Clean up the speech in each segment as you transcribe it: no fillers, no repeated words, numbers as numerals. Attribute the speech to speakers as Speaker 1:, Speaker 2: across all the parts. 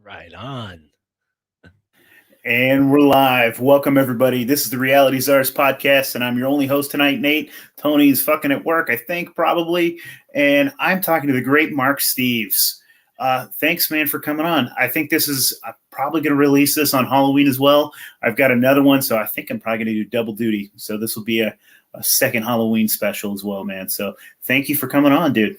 Speaker 1: Right on.
Speaker 2: And we're live. Welcome, everybody. This is the Reality Czars podcast, and I'm your only host tonight, Nate. Tony's fucking at work, I think, probably. And I'm talking to the great Mark Steeves. Thanks, man, for coming on. I think this is probably going to release this on Halloween as well. I've got another one, so I think I'm probably going to do double duty. So this will be a second Halloween special as well, man. So thank you for coming on, dude.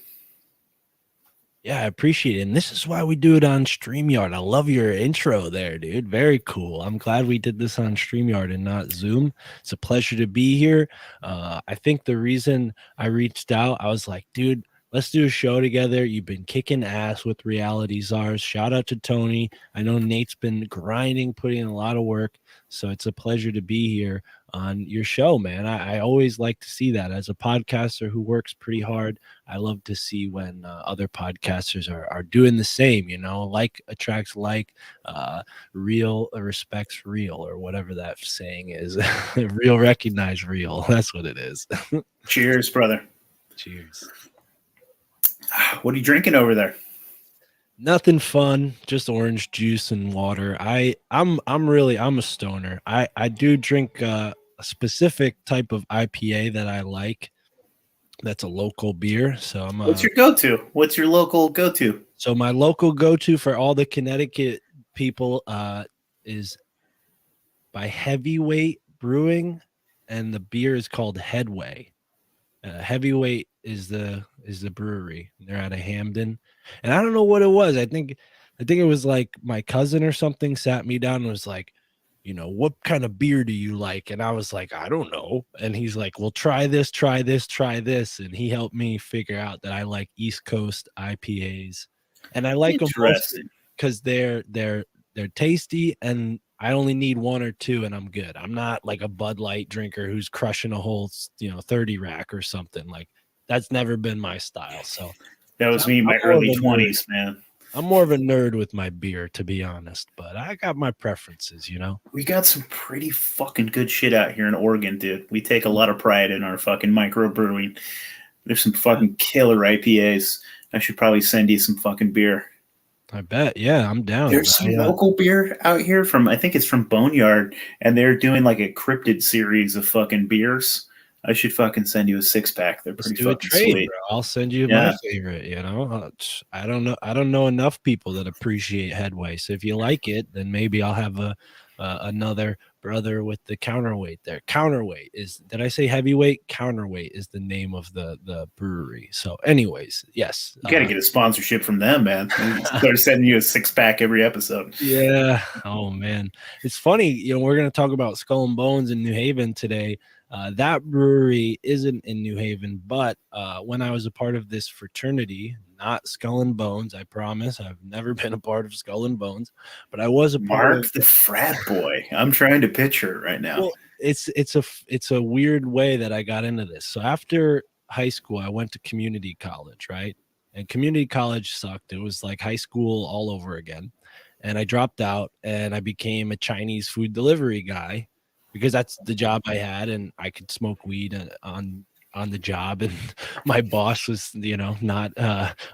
Speaker 1: Yeah, I appreciate it. And this is why we do it on StreamYard. I love your intro there, dude. Very cool. I'm glad we did this on StreamYard and not Zoom. It's a pleasure to be here. I think the reason I reached out, I was like, dude, let's do a show together. You've been kicking ass with Reality Czars. Shout out to Tony. I know Nate's been grinding, putting in a lot of work. So it's a pleasure to be here on your show, man. I always like to see that. As a podcaster who works pretty hard, I love to see when other podcasters are doing the same, you know, like attracts like, real respects real, or whatever that saying is. Real recognize real. That's what it is.
Speaker 2: Cheers, brother.
Speaker 1: Cheers.
Speaker 2: What are you drinking over there?
Speaker 1: Nothing fun, just orange juice and water. I'm a stoner. I do drink a specific type of IPA that I like. That's a local beer. So
Speaker 2: What's your go-to? What's your local go-to?
Speaker 1: So my local go-to for all the Connecticut people is by Heavyweight Brewing, and the beer is called Headway. Heavyweight is the brewery. They're out of Hamden, and I don't know what it was. I think it was like my cousin or something sat me down and was like, you know, what kind of beer do you like? And I was like, I don't know. And he's like, well, try this, try this, try this. And he helped me figure out that I like East Coast IPAs, and I like them because they're tasty, and I only need one or two and I'm good. I'm not like a Bud Light drinker who's crushing a whole, 30 rack or something. Like, that's never been my style. So
Speaker 2: that was me in my early 20s, man.
Speaker 1: I'm more of a nerd with my beer, to be honest, but I got my preferences, you know?
Speaker 2: We got some pretty fucking good shit out here in Oregon, dude. We take a lot of pride in our fucking microbrewing. There's some fucking killer IPAs. I should probably send you some fucking beer.
Speaker 1: I bet. Yeah, I'm down.
Speaker 2: There's some local beer out here from, I think it's from Boneyard, and they're doing like a cryptid series of fucking beers. I should fucking send you a 6-pack. They're pretty fucking sweet.
Speaker 1: Bro. I'll send you my favorite, you know. I don't know enough people that appreciate Headway. So if you like it, then maybe I'll have another brother with the Counterweight there. Counterweight is, did I say Heavyweight? Counterweight is the name of the brewery. So anyways, yes.
Speaker 2: You got to get a sponsorship from them, man. They're sending you a 6-pack every episode.
Speaker 1: Yeah. Oh, man. It's funny. You know, we're going to talk about Skull and Bones in New Haven today. That brewery isn't in New Haven, but when I was a part of this fraternity, not Skull and Bones, I promise, I've never been a part of Skull and Bones, but I was a part
Speaker 2: of the frat boy. I'm trying to picture it right now.
Speaker 1: Well, it's a weird way that I got into this. So after high school, I went to community college, right? And community college sucked. It was like high school all over again. And I dropped out and I became a Chinese food delivery guy, because that's the job I had, and I could smoke weed on the job, and my boss was, you know, not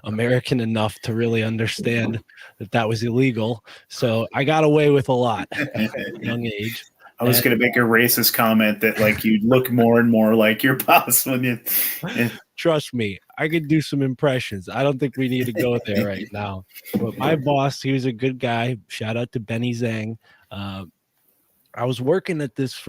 Speaker 1: American enough to really understand that was illegal. So I got away with a lot at a young age.
Speaker 2: I was going to make a racist comment that, like, you look more and more like your boss when you.
Speaker 1: Trust me, I could do some impressions. I don't think we need to go there right now. But my boss, he was a good guy. Shout out to Benny Zhang. I was working at this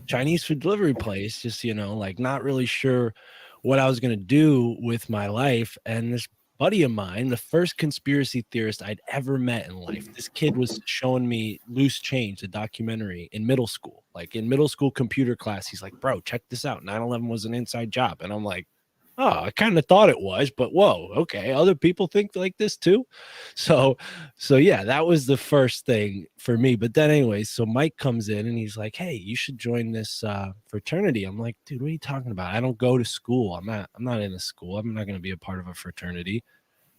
Speaker 1: Chinese food delivery place, just, you know, like not really sure what I was going to do with my life. And this buddy of mine, the first conspiracy theorist I'd ever met in life, this kid was showing me Loose Change, a documentary, in middle school. Like in middle school computer class, he's like, bro, check this out. 9/11 was an inside job. And I'm like, oh, I kind of thought it was, but whoa, okay, other people think like this too. So yeah, that was the first thing for me. But then anyways, so Mike comes in and he's like, hey, you should join this fraternity. I'm like, dude, what are you talking about? I don't go to school. I'm not in a school. I'm not going to be a part of a fraternity.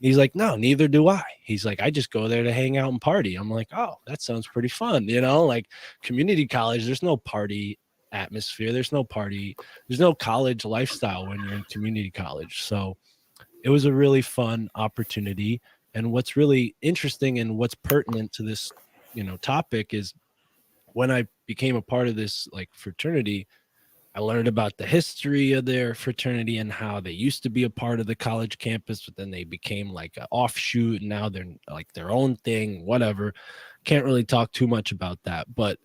Speaker 1: He's like, no, neither do I. He's like, I just go there to hang out and party. I'm like, oh, that sounds pretty fun. Like community college, there's no party atmosphere. There's no party. There's no college lifestyle when you're in community college. So it was a really fun opportunity. And what's really interesting and what's pertinent to this, topic is when I became a part of this like fraternity, I learned about the history of their fraternity and how they used to be a part of the college campus, but then they became like an offshoot and now they're like their own thing, whatever. Can't really talk too much about that. But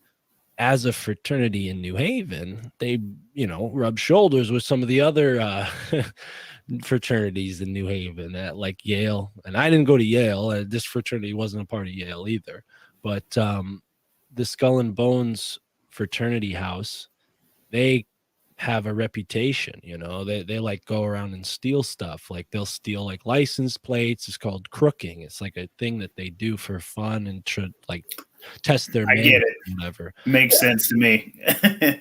Speaker 1: as a fraternity in New Haven, they, rub shoulders with some of the other fraternities in New Haven at like Yale. And I didn't go to Yale. This fraternity wasn't a part of Yale either. But the Skull and Bones fraternity house, they have a reputation, they like go around and steal stuff. Like they'll steal like license plates. It's called crooking. It's like a thing that they do for fun and like test their
Speaker 2: I get it.
Speaker 1: whatever.
Speaker 2: Makes sense to me.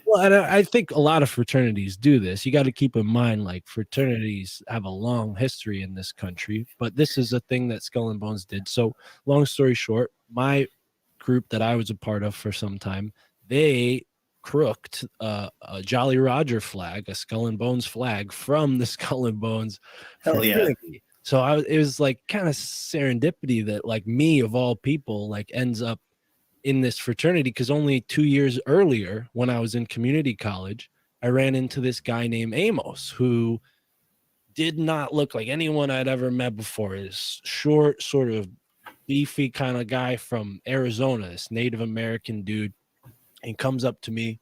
Speaker 1: Well, and I think a lot of fraternities do this. You got to keep in mind, like fraternities have a long history in this country, but this is a thing that Skull and Bones did. So long story short, my group that I was a part of for some time, they crooked a Jolly Roger flag, a Skull and Bones flag from the Skull and Bones fraternity. Yeah. So it was like kind of serendipity that like me of all people like ends up in this fraternity, because only 2 years earlier when I was in community college, I ran into this guy named Amos who did not look like anyone I'd ever met before. This short, sort of beefy kind of guy from Arizona, this Native American dude. He comes up to me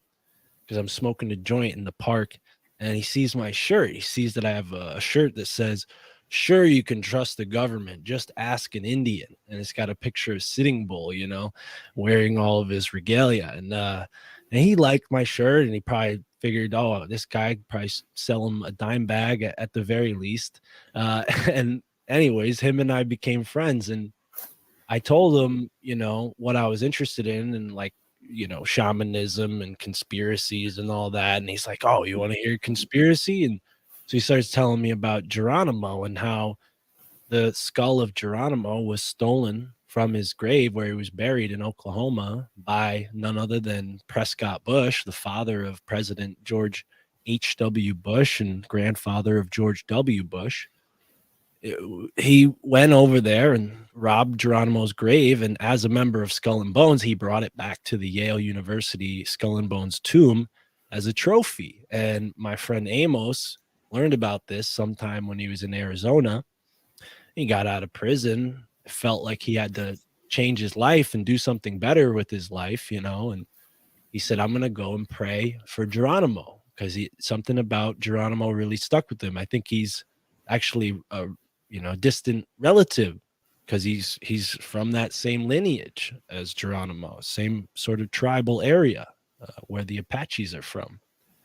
Speaker 1: because I'm smoking a joint in the park, and he sees my shirt. He sees that I have a shirt that says, "Sure, you can trust the government. Just ask an Indian." And it's got a picture of Sitting Bull, wearing all of his regalia. And he liked my shirt, and he probably figured, oh, this guy could probably sell him a dime bag at the very least. And anyways, him and I became friends, and I told him, what I was interested in, and like, shamanism and conspiracies and all that. And he's like, oh, you want to hear conspiracy? And so he starts telling me about Geronimo and how the skull of Geronimo was stolen from his grave where he was buried in Oklahoma by none other than Prescott Bush, the father of President George H.W. Bush and grandfather of George W. Bush. He went over there and robbed Geronimo's grave, and as a member of Skull and Bones, he brought it back to the Yale University Skull and Bones tomb as a trophy. And my friend Amos learned about this sometime when he was in Arizona. He got out of prison, felt like he had to change his life and do something better with his life, and he said, I'm going to go and pray for Geronimo, because something about Geronimo really stuck with him. I think he's actually a distant relative, because he's from that same lineage as Geronimo, same sort of tribal area where the Apaches are from.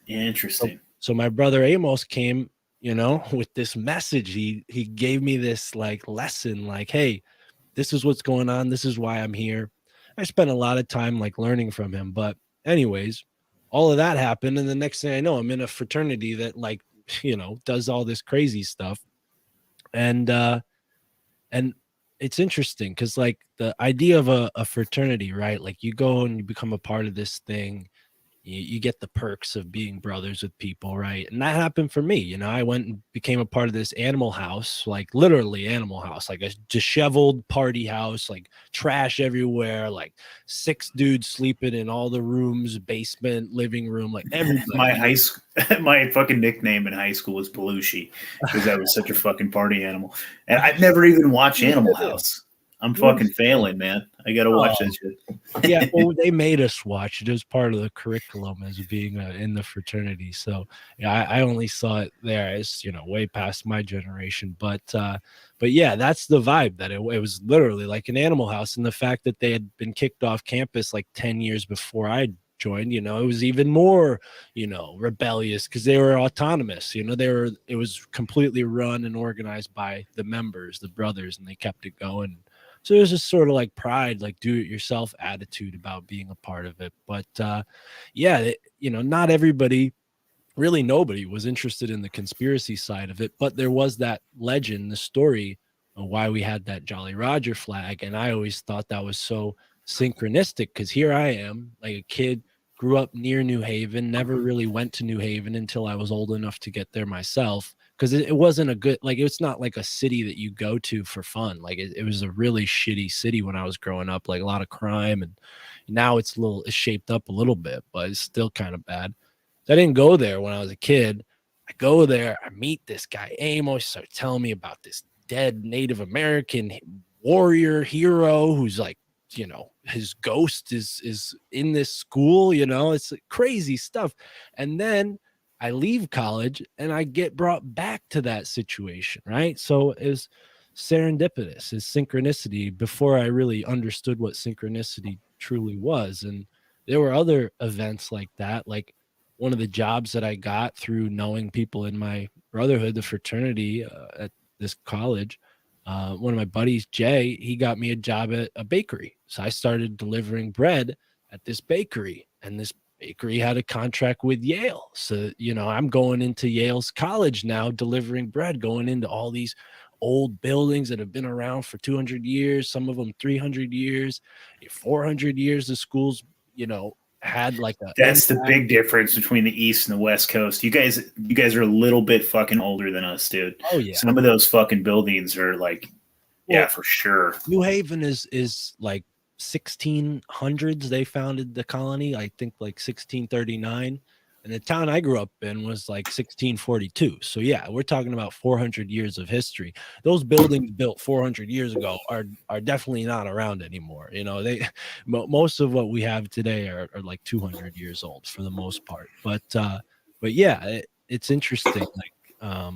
Speaker 2: Interesting.
Speaker 1: So my brother Amos came, with this message. He gave me this like lesson, like, hey, this is what's going on. This is why I'm here. I spent a lot of time like learning from him. But anyways, all of that happened. And the next thing I know, I'm in a fraternity that like, does all this crazy stuff. And it's interesting because like the idea of a fraternity, right? Like you go and you become a part of this thing. You get the perks of being brothers with people, right? And that happened for me. I went and became a part of this animal house, like literally animal house, like a disheveled party house, like trash everywhere, like 6 dudes sleeping in all the rooms, basement, living room, like everybody.
Speaker 2: My fucking nickname in high school was Belushi, because I was such a fucking party animal. And I've never even watched Animal House. I'm fucking failing, man. I gotta watch that shit.
Speaker 1: Yeah, well, they made us watch it. It was part of the curriculum as being in the fraternity. So yeah, I only saw it there. It's way past my generation. But yeah, that's the vibe. That it was literally like an animal house, and the fact that they had been kicked off campus like 10 years before I joined, it was even more, rebellious, because they were autonomous. It was completely run and organized by the members, the brothers, and they kept it going. So there's this sort of like pride, like do-it-yourself attitude about being a part of it. But yeah, not everybody, really nobody was interested in the conspiracy side of it. But there was that legend, the story why we had that Jolly Roger flag. And I always thought that was so synchronistic because here I am, like a kid, grew up near New Haven, never really went to New Haven until I was old enough to get there myself. Because it wasn't a good, like, it's not like a city that you go to for fun. Like, it was a really shitty city when I was growing up, like a lot of crime. And now it's shaped up a little bit, but it's still kind of bad. So I didn't go there when I was a kid. I go there, I meet this guy, Amos, starts telling me about this dead Native American warrior hero who's like, his ghost is in this school, it's like crazy stuff. And then I leave college and I get brought back to that situation, right? So it was serendipitous, it's synchronicity before I really understood what synchronicity truly was. And there were other events like that, like one of the jobs that I got through knowing people in my brotherhood, the fraternity at this college. One of my buddies, Jay, he got me a job at a bakery. So I started delivering bread at this bakery, and this bakery had a contract with Yale. So, I'm going into Yale's college now, delivering bread, going into all these old buildings that have been around for 200 years, some of them 300 years, 400 years. The schools, had like a
Speaker 2: That's the
Speaker 1: impact.
Speaker 2: big difference between the East and the West Coast. You guys are a little bit fucking older than us, dude.
Speaker 1: Oh yeah.
Speaker 2: Some of those fucking buildings are like,
Speaker 1: Well,
Speaker 2: yeah, for sure.
Speaker 1: New Haven is like 1600s. They founded the colony, I think like 1639. And the town I grew up in was like 1642. So yeah, we're talking about 400 years of history. Those buildings built 400 years ago are definitely not around anymore. Most of what we have today are like 200 years old for the most part. But yeah, it's interesting. Like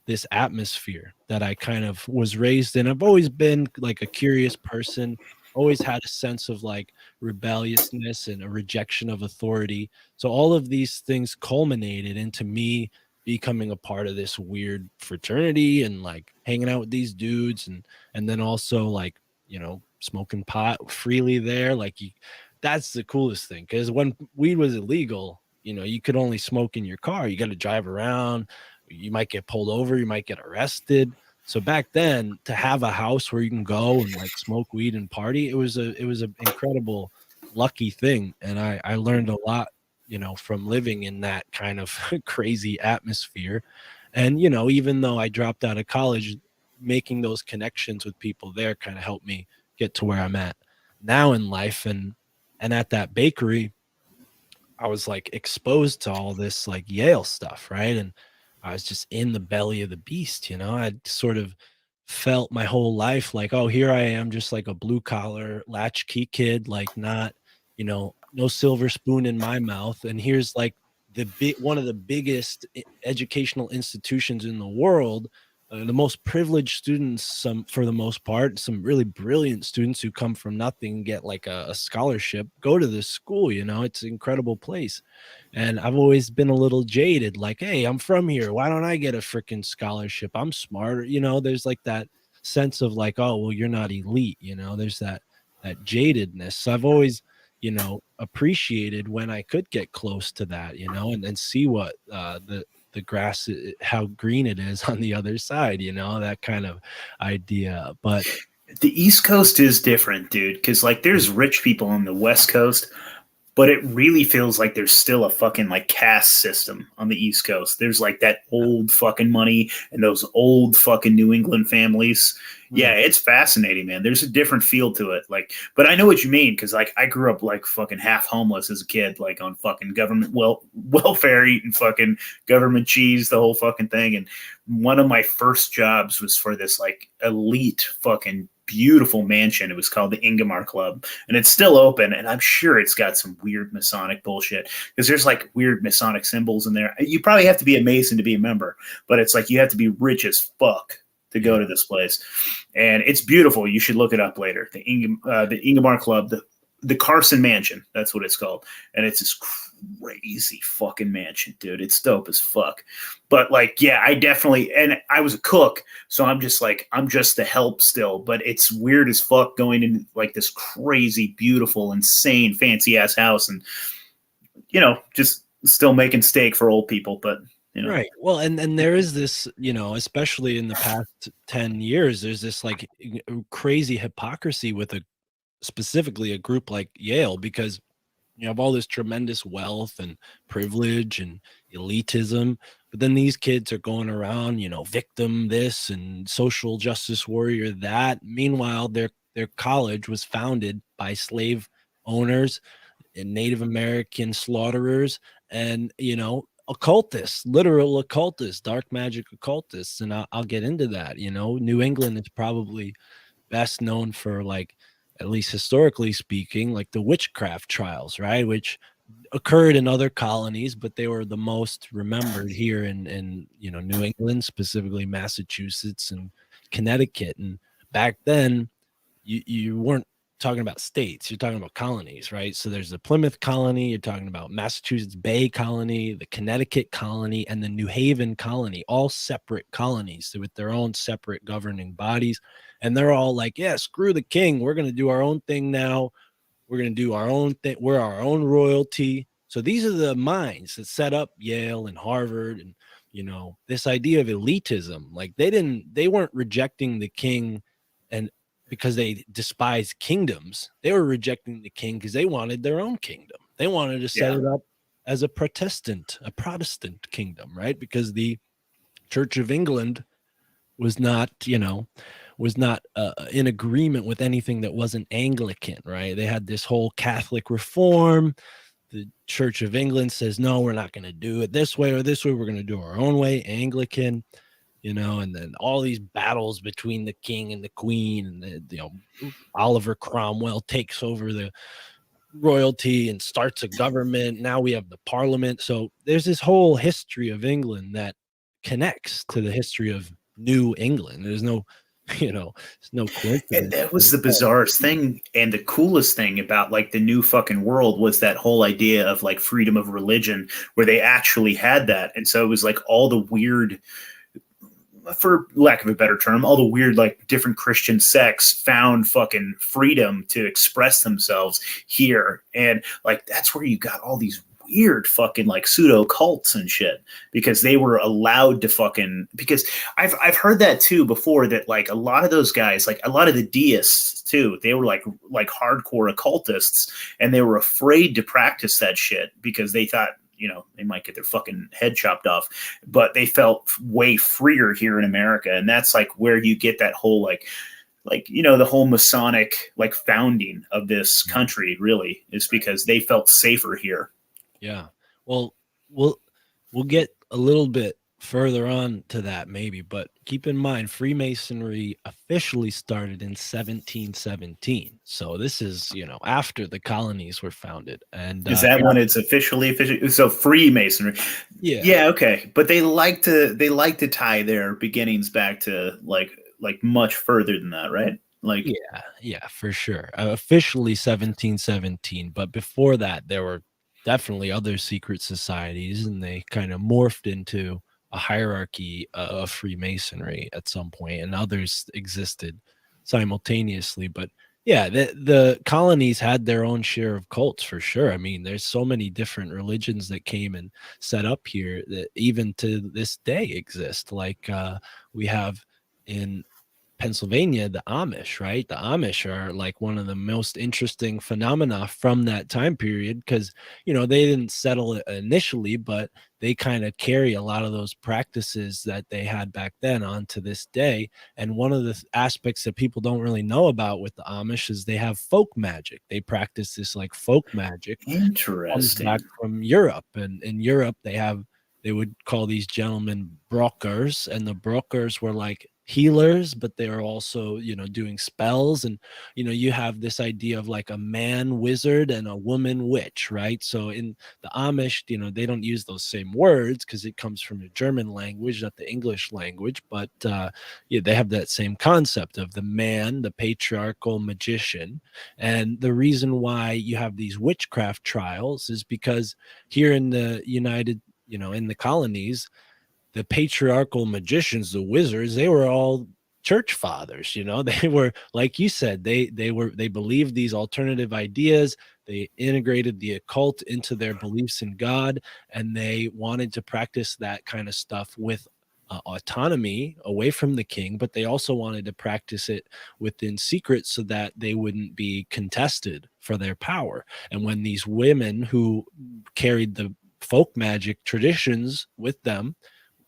Speaker 1: this atmosphere that I kind of was raised in. I've always been like a curious person, always had a sense of like rebelliousness and a rejection of authority. So all of these things culminated into me becoming a part of this weird fraternity and like hanging out with these dudes and then also like, smoking pot freely there. Like that's the coolest thing, because when weed was illegal, you could only smoke in your car. You got to drive around, you might get pulled over, you might get arrested. So back then, to have a house where you can go and like smoke weed and party, it was an incredible lucky thing. And I learned a lot, from living in that kind of crazy atmosphere. And even though I dropped out of college, making those connections with people there kind of helped me get to where I'm at now in life. And at that bakery, I was like exposed to all this like Yale stuff, right? And I was just in the belly of the beast, I'd sort of felt my whole life like, oh, here I am, just like a blue collar latchkey kid, like not, no silver spoon in my mouth. And here's like one of the biggest educational institutions in the world. The most privileged students, some for the most part, some really brilliant students who come from nothing, get like a scholarship, go to this school. It's an incredible place. And I've always been a little jaded, like, hey, I'm from here, why don't I get a freaking scholarship? I'm smarter. There's like that sense of like, oh, well, you're not elite. There's that jadedness. So I've always appreciated when I could get close to that, and see what the grass, how green it is on the other side, that kind of idea. But
Speaker 2: The East Coast is different, dude, because like there's rich people on the West Coast, but it really feels like there's still a fucking like caste system on the East Coast. There's like that old fucking money and those old fucking New England families. Yeah, it's fascinating, man. There's a different feel to it. Like, but I know what you mean, because like I grew up like fucking half homeless as a kid, like on fucking government welfare, eating fucking government cheese, the whole fucking thing. And one of my first jobs was for this like elite fucking beautiful mansion. It was called the Ingomar Club, and it's still open. And I'm sure it's got some weird Masonic bullshit, because there's like weird Masonic symbols in there. You probably have to be a Mason to be a member, but it's like you have to be rich as fuck to go to this place. And it's beautiful. You should look it up later. The Ingomar Club, the Carson Mansion, that's what it's called. And it's this crazy fucking mansion, dude. It's dope as fuck. But like, yeah, I definitely, and I was a cook, so I'm just the help still. But it's weird as fuck going in like this crazy, beautiful, insane, fancy ass house, and just still making steak for old people. But you know.
Speaker 1: Right. Well, and there is this, especially in the past 10 years, there's this like crazy hypocrisy with a specifically a group like Yale, because you have all this tremendous wealth and privilege and elitism, but then these kids are going around, victim this and social justice warrior that. Meanwhile, their college was founded by slave owners and Native American slaughterers and, occultists, literal occultists, dark magic occultists. And I'll get into that. New England is probably best known for, like, at least historically speaking, like the witchcraft trials, right? Which occurred in other colonies, but they were the most remembered here in New England, specifically Massachusetts and Connecticut. And back then, you weren't talking about states, you're talking about colonies, right? So there's the Plymouth colony, you're talking about Massachusetts Bay colony, the Connecticut colony, and the New Haven colony, all separate colonies with their own separate governing bodies. And they're all like, yeah, screw the king, we're going to do our own thing now. We're going to do our own thing. We're our own royalty. So these are the minds that set up Yale and Harvard. And, this idea of elitism, like they weren't rejecting the king and because they despised kingdoms. They were rejecting the king because they wanted their own kingdom. They wanted to set
Speaker 2: Yeah.
Speaker 1: it up as a Protestant kingdom, right? Because the Church of England was not, in agreement with anything that wasn't Anglican, right? They had this whole Catholic reform. The Church of England says, no, we're not going to do it this way or this way. We're going to do our own way, Anglican, and then all these battles between the king and the queen, and Oliver Cromwell takes over the royalty and starts a government. Now we have the parliament. So there's this whole history of England that connects to the history of New England. There's no, it's no
Speaker 2: And
Speaker 1: coincidence.
Speaker 2: that was the bizarrest thing, and the coolest thing about like the new fucking world was that whole idea of like freedom of religion, where they actually had that. And so it was like all the weird, for lack of a better term, all the weird like different Christian sects found fucking freedom to express themselves here. And like that's where you got all these weird fucking like pseudo cults and shit, because they were allowed to fucking, because I've heard that too before, that like a lot of those guys, like a lot of the deists too, they were like hardcore occultists, and they were afraid to practice that shit because they thought, they might get their fucking head chopped off, but they felt way freer here in America. And that's like where you get that whole the whole Masonic like founding of this country really is because they felt safer here.
Speaker 1: Yeah. Well, we'll get a little bit further on to that maybe, but keep in mind Freemasonry officially started in 1717. So this is, after the colonies were founded. And
Speaker 2: Is that when it's officially so Freemasonry? Yeah, okay. But they like to tie their beginnings back to like much further than that, right? Like
Speaker 1: yeah, for sure. Officially 1717, but before that there were definitely other secret societies, and they kind of morphed into a hierarchy of Freemasonry at some point, and others existed simultaneously. But yeah, the colonies had their own share of cults for sure. I mean, there's so many different religions that came and set up here that even to this day exist. Like we have in Pennsylvania, the Amish, right? The Amish are like one of the most interesting phenomena from that time period because, they didn't settle it initially, but they kind of carry a lot of those practices that they had back then on to this day. And one of the aspects that people don't really know about with the Amish is they have folk magic. They practice this like folk magic. Comes
Speaker 2: interesting.
Speaker 1: back from Europe. And in Europe, they would call these gentlemen brokers, and the brokers were like healers, but they are also, doing spells. And, you have this idea of like a man wizard and a woman witch, right? So in the Amish, they don't use those same words because it comes from the German language, not the English language. But yeah, they have that same concept of the man, the patriarchal magician. And the reason why you have these witchcraft trials is because here in the in the colonies, the patriarchal magicians, the wizards, they were all church fathers. They were, like you said, they believed these alternative ideas. They integrated the occult into their beliefs in God, and they wanted to practice that kind of stuff with autonomy away from the king, but they also wanted to practice it within secret so that they wouldn't be contested for their power. And when these women who carried the folk magic traditions with them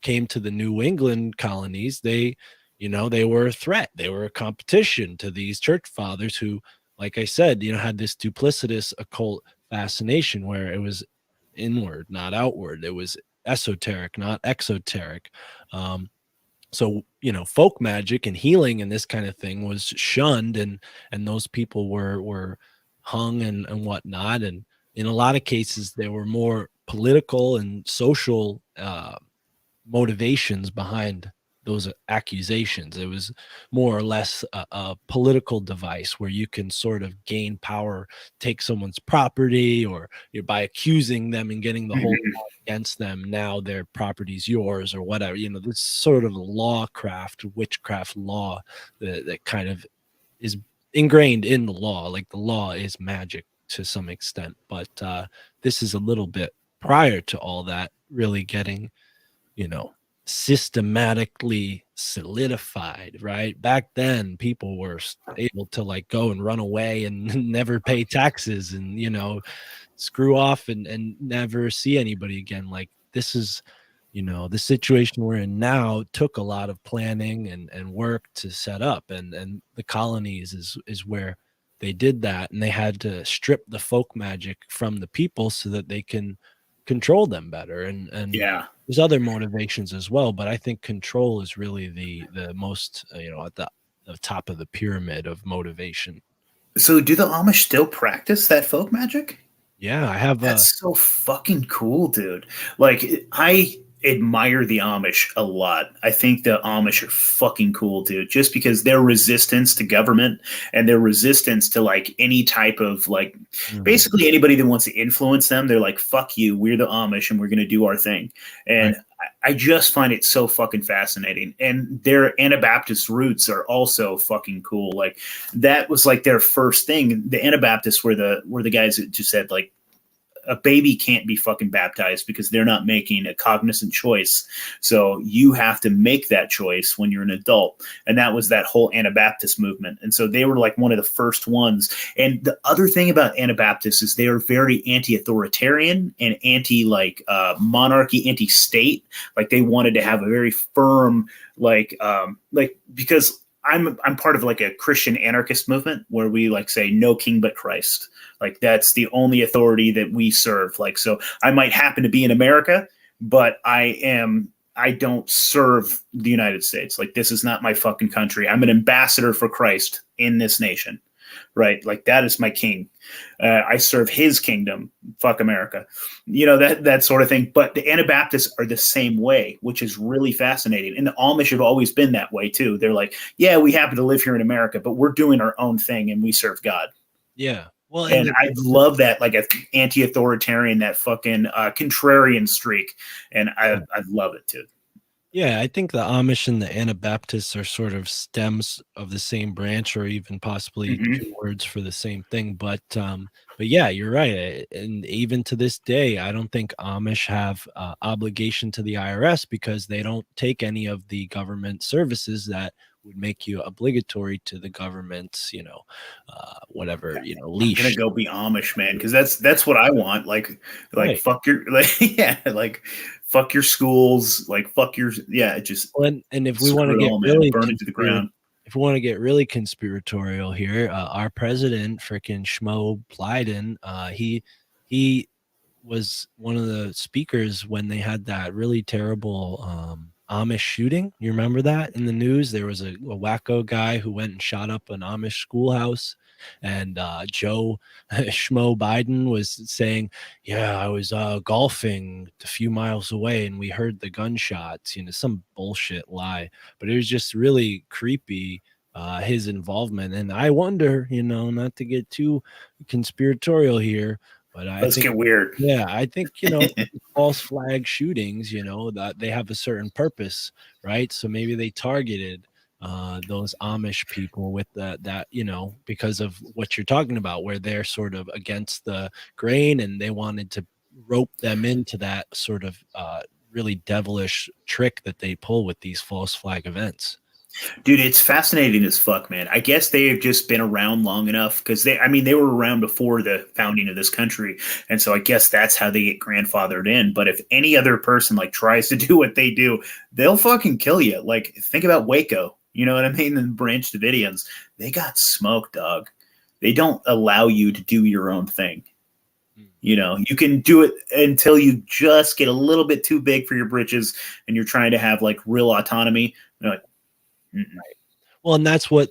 Speaker 1: came to the New England colonies, they were a threat. They were a competition to these church fathers who, like I said, had this duplicitous occult fascination where it was inward, not outward. It was esoteric, not exoteric. So folk magic and healing and this kind of thing was shunned, and those people were hung and whatnot. And in a lot of cases, there were more political and social motivations behind those accusations. It was more or less a political device where you can sort of gain power, take someone's property, or by accusing them and getting the whole
Speaker 2: Mhm.
Speaker 1: against them, now their property's yours or whatever. This sort of witchcraft law that kind of is ingrained in the law. Like the law is magic to some extent, but this is a little bit prior to all that really getting systematically solidified. Right back then, people were able to like go and run away and never pay taxes, and screw off and never see anybody again. Like this is the situation we're in now took a lot of planning and work to set up, and the colonies is where they did that, and they had to strip the folk magic from the people so that they can control them better. And
Speaker 2: Yeah.
Speaker 1: there's other motivations as well, but I think control is really the most at the top of the pyramid of motivation.
Speaker 2: So, do the Amish still practice that folk magic?
Speaker 1: Yeah, I have
Speaker 2: That's so fucking cool, dude. Like, I admire the Amish a lot. I think the Amish are fucking cool, dude, just because their resistance to government and their resistance to like any type of like
Speaker 1: Mhm.
Speaker 2: basically anybody that wants to influence them, they're like, fuck you, we're the Amish and we're going to do our thing.
Speaker 1: Right.
Speaker 2: And I just find it so fucking fascinating. And their Anabaptist roots are also fucking cool. Like, that was like their first thing. The Anabaptists were the guys that just said, like, a baby can't be fucking baptized because they're not making a cognizant choice. So you have to make that choice when you're an adult. And that was that whole Anabaptist movement. And so they were like one of the first ones. And the other thing about Anabaptists is they are very anti-authoritarian and anti like monarchy, anti-state. Like they wanted to have a very firm like because I'm part of like a Christian anarchist movement where we like say no king but Christ. Like that's the only authority that we serve. Like, so I might happen to be in America, but I don't serve the United States. Like this is not my fucking country. I'm an ambassador for Christ in this nation. Right. Like that is my king. I serve his kingdom. Fuck America. That sort of thing. But the Anabaptists are the same way, which is really fascinating. And the Amish have always been that way too. They're like, yeah, we happen to live here in America, but we're doing our own thing and we serve God.
Speaker 1: Yeah. Well, and
Speaker 2: And I love that, like, anti-authoritarian, that fucking contrarian streak, and I love it too.
Speaker 1: yeah, I think the Amish and the Anabaptists are sort of stems of the same branch, or even possibly
Speaker 2: Hmm.
Speaker 1: two words for the same thing. But yeah, you're right. And even to this day, I don't think Amish have obligation to the IRS because they don't take any of the government services that would make you obligatory to the government's, whatever,
Speaker 2: I'm gonna
Speaker 1: leash.
Speaker 2: go be Amish, man, because that's what I want. Like
Speaker 1: Right.
Speaker 2: fuck your like yeah, like fuck your schools, like fuck your yeah, just
Speaker 1: Well, and if we want to
Speaker 2: screw it
Speaker 1: get
Speaker 2: all, man,
Speaker 1: really
Speaker 2: burn it to the ground.
Speaker 1: if we want to get really conspiratorial here, our president, freaking Schmo Biden, he was one of the speakers when they had that really terrible Amish shooting. You remember that in the news? There was a wacko guy who went and shot up an Amish schoolhouse, and Joe Schmo Biden was saying, "Yeah, I was golfing a few miles away, and we heard the gunshots." Some bullshit lie, but it was just really creepy. His involvement, and I wonder, not to get too conspiratorial here, but I
Speaker 2: Let's
Speaker 1: think,
Speaker 2: get weird.
Speaker 1: yeah, I think, false flag shootings, that they have a certain purpose, right? So maybe they targeted those Amish people with that, because of what you're talking about, where they're sort of against the grain and they wanted to rope them into that sort of really devilish trick that they pull with these false flag events.
Speaker 2: Dude, it's fascinating as fuck, man. I guess they have just been around long enough because they were around before the founding of this country. And so I guess that's how they get grandfathered in. But if any other person like tries to do what they do, they'll fucking kill you. Like, think about Waco. You know what I mean? The Branch Davidians, they got smoked, dog. They don't allow you to do your own thing. You know, you can do it until you just get a little bit too big for your britches and you're trying to have like real autonomy. They're like,
Speaker 1: right. Well, and that's what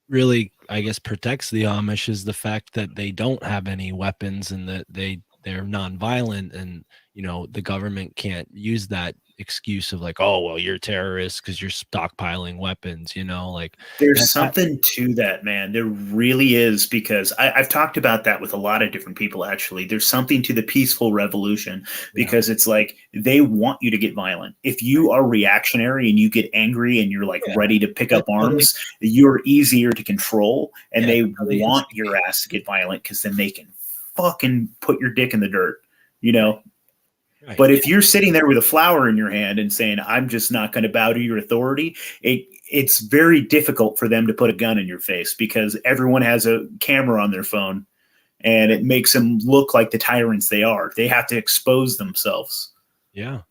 Speaker 1: really, I guess, protects the Amish is the fact that they don't have any weapons and that they're nonviolent, and the government can't use that excuse of like, oh well, you're terrorists because you're stockpiling weapons. Like
Speaker 2: there's something to that, man. There really is, because I've talked about that with a lot of different people, actually. There's something to the peaceful revolution because it's like they want you to get violent. If you are reactionary and you get angry and you're like ready to pick up arms, you're easier to control, and they want your ass to get violent because then they can fucking put your dick in the dirt, Right. But if you're sitting there with a flower in your hand and saying, I'm just not going to bow to your authority, it's very difficult for them to put a gun in your face because everyone has a camera on their phone and it makes them look like the tyrants they are. They have to expose themselves.
Speaker 1: Yeah.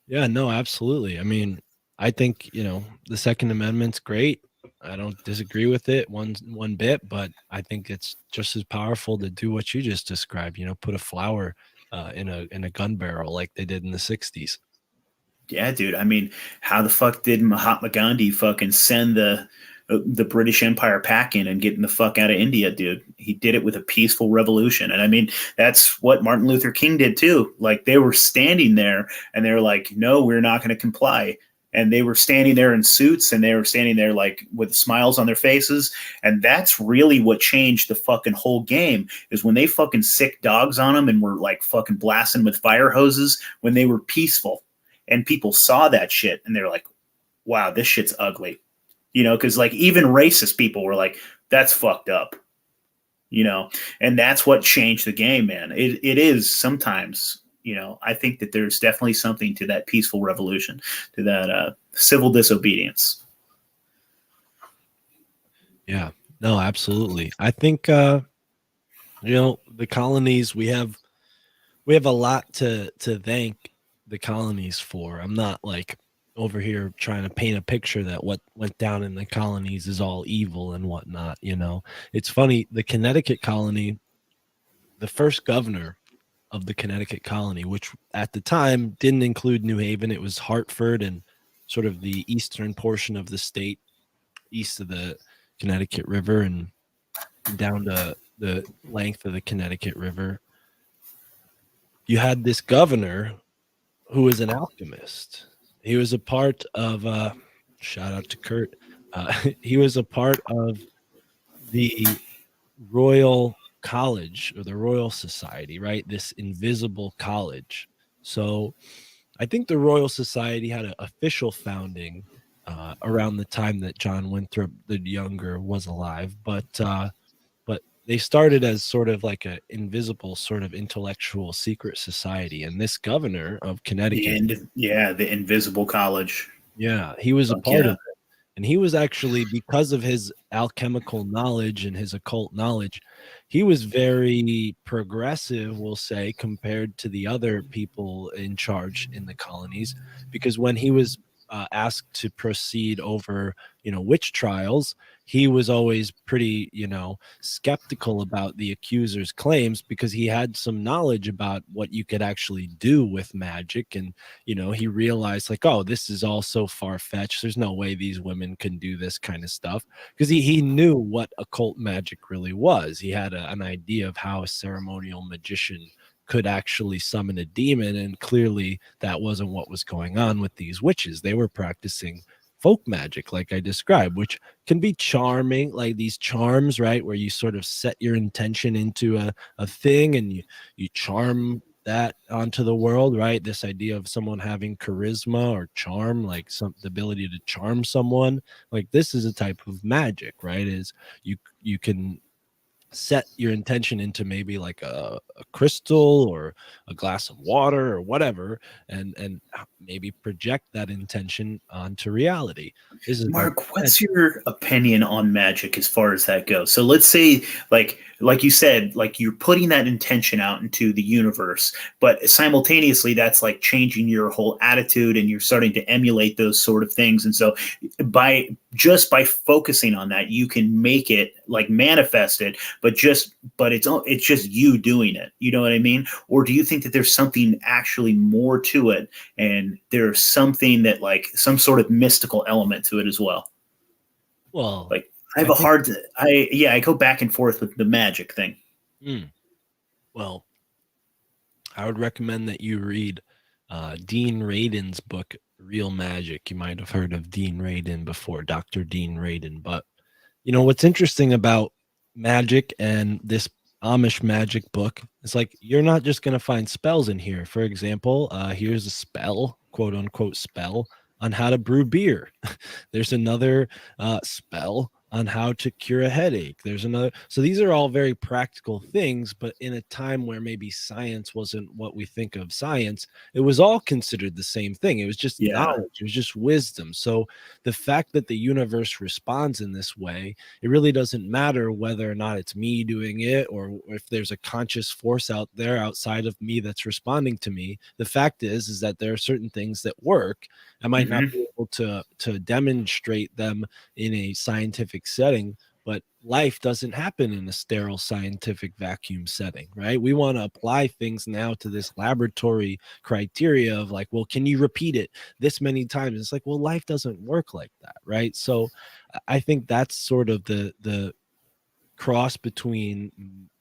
Speaker 1: Yeah, no, absolutely. I mean, I think, the Second Amendment's great. I don't disagree with it one bit, but I think it's just as powerful to do what you just described, put a flower in a gun barrel like they did in the 60s.
Speaker 2: Yeah, dude. I mean, how the fuck did Mahatma Gandhi fucking send the British Empire packing and getting the fuck out of India, dude? He did it with a peaceful revolution. And I mean, that's what Martin Luther King did too. Like, they were standing there and they were like, no, we're not going to comply. And they were standing there in suits and they were standing there like with smiles on their faces. And that's really what changed the fucking whole game, is when they fucking sick dogs on them and were like fucking blasting with fire hoses when they were peaceful. And people saw that shit and they're like, wow, this shit's ugly. Because like even racist people were like, that's fucked up. And that's what changed the game, man. It is sometimes, I think that there's definitely something to that peaceful revolution, to that civil disobedience.
Speaker 1: Yeah, no, absolutely. I think, the colonies, we have a lot to thank the colonies for. I'm not like over here trying to paint a picture that what went down in the colonies is all evil and whatnot. It's funny. The Connecticut colony, the first governor of the Connecticut colony, which at the time didn't include New Haven, it was Hartford and sort of the eastern portion of the state, east of the Connecticut River and down to the length of the Connecticut River. You had this governor who was an alchemist. He was a part of shout out to Kurt. He was a part of the Royal College or the Royal Society, right? This invisible college. So I think the Royal Society had an official founding around the time that John Winthrop the Younger was alive, but they started as sort of like an invisible sort of intellectual secret society. And this governor of Connecticut,
Speaker 2: the Invisible College.
Speaker 1: Yeah, he was a part of it. And he was actually, because of his alchemical knowledge and his occult knowledge, he was very progressive, we'll say, compared to the other people in charge in the colonies. Because when he was asked to proceed over, witch trials, he was always pretty, skeptical about the accuser's claims because he had some knowledge about what you could actually do with magic. And, he realized like, oh, this is all so far-fetched. There's no way these women can do this kind of stuff, because he knew what occult magic really was. He had an idea of how a ceremonial magician could actually summon a demon, and clearly that wasn't what was going on with these witches. They were practicing folk magic, like I described, which can be charming, like these charms, right, where you sort of set your intention into a thing and you charm that onto the world, right? This idea of someone having charisma or charm, like the ability to charm someone, like this is a type of magic, right? Is you can set your intention into maybe like a crystal or a glass of water or whatever, and maybe project that intention onto reality. This is like
Speaker 2: Mark, what's your opinion on magic as far as that goes? So let's say, like you said, like you're putting that intention out into the universe, but simultaneously that's like changing your whole attitude and you're starting to emulate those sort of things. And so by focusing on that, you can make it like manifest it, but it's just you doing it. You know what I mean? Or do you think that there's something actually more to it, and there's something that like some sort of mystical element to it as well?
Speaker 1: well
Speaker 2: Like I have
Speaker 1: I
Speaker 2: a
Speaker 1: think
Speaker 2: hard I go back and forth with the magic thing.
Speaker 1: mm, well I would recommend that you read Dean Radin's book, Real Magic. You might have heard of Dean Radin before, Dr. Dean Radin. But what's interesting about magic and this Amish magic book is like you're not just going to find spells in here. For example, here's a spell, quote unquote spell, on how to brew beer. There's another spell on how to cure a headache. There's another. So these are all very practical things, but in a time where maybe science wasn't what we think of science, it was all considered the same thing. It was just
Speaker 2: Yeah.
Speaker 1: knowledge, it was just wisdom. So the fact that the universe responds in this way, it really doesn't matter whether or not it's me doing it or if there's a conscious force out there outside of me that's responding to me. The fact is that there are certain things that work. I might not
Speaker 2: Mm-hmm.
Speaker 1: be able to demonstrate them in a scientific setting, but life doesn't happen in a sterile scientific vacuum setting, right? We want to apply things now to this laboratory criteria of like, well, can you repeat it this many times? It's like, well, life doesn't work like that, right? So I think that's sort of the cross between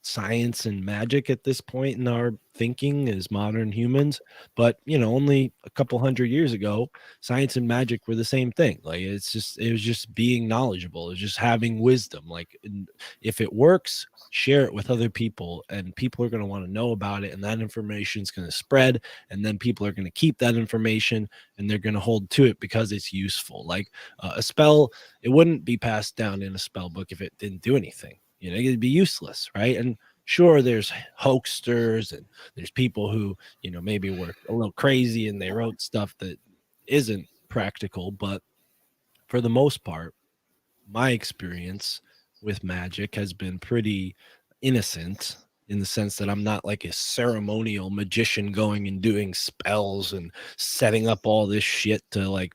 Speaker 1: science and magic at this point in our thinking as modern humans. But only a couple hundred years ago, science and magic were the same thing. Like it was just being knowledgeable, it was just having wisdom. Like, if it works, share it with other people, and people are going to want to know about it, and that information is going to spread, and then people are going to keep that information and they're going to hold to it because it's useful. Like a spell, it wouldn't be passed down in a spell book if it didn't do anything. It'd be useless, right? And sure, there's hoaxsters and there's people who maybe were a little crazy and they wrote stuff that isn't practical. But for the most part, my experience with magic has been pretty innocent, in the sense that I'm not like a ceremonial magician going and doing spells and setting up all this shit to like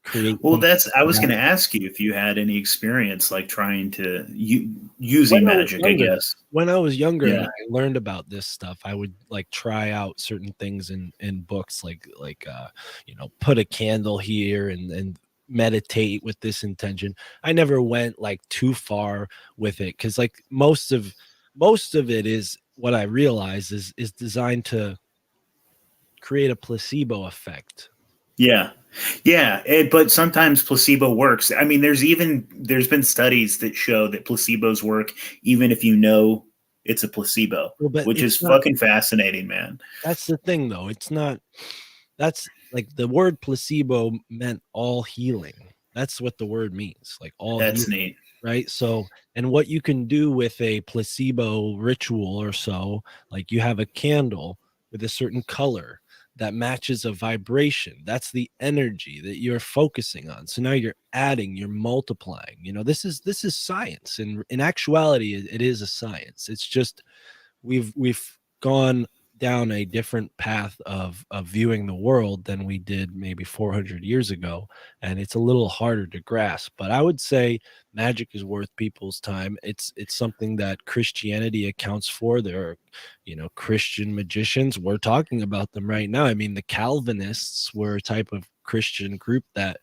Speaker 1: create
Speaker 2: Well,
Speaker 1: something.
Speaker 2: I was going to ask you if you had any experience like trying to
Speaker 1: when
Speaker 2: using
Speaker 1: I was
Speaker 2: magic, I
Speaker 1: younger,
Speaker 2: guess.
Speaker 1: when I was younger and
Speaker 2: Yeah.
Speaker 1: I learned about this stuff, I would like try out certain things in books, like put a candle here and meditate with this intention. I never went like too far with it, because like most of it is, what I realize is designed to create a placebo effect.
Speaker 2: Yeah. Yeah, but sometimes placebo works. I mean, there's been studies that show that placebos work even if you know it's a placebo,
Speaker 1: Well, but
Speaker 2: which
Speaker 1: it's
Speaker 2: is
Speaker 1: not.
Speaker 2: fucking fascinating, man.
Speaker 1: That's the thing, though. It's not. That's like the word placebo meant all healing. That's what the word means, like all
Speaker 2: That's
Speaker 1: healing,
Speaker 2: neat.
Speaker 1: right? So, and what you can do with a placebo ritual or so, like you have a candle with a certain color that matches a vibration. That's the energy that you're focusing on. So now you're adding, you're multiplying. This is science, and in actuality, it is a science. It's just we've gone down a different path of viewing the world than we did maybe 400 years ago, and it's a little harder to grasp. But I would say magic is worth people's time. It's something that Christianity accounts for. There are Christian magicians. We're talking about them right now. I mean, the Calvinists were a type of Christian group that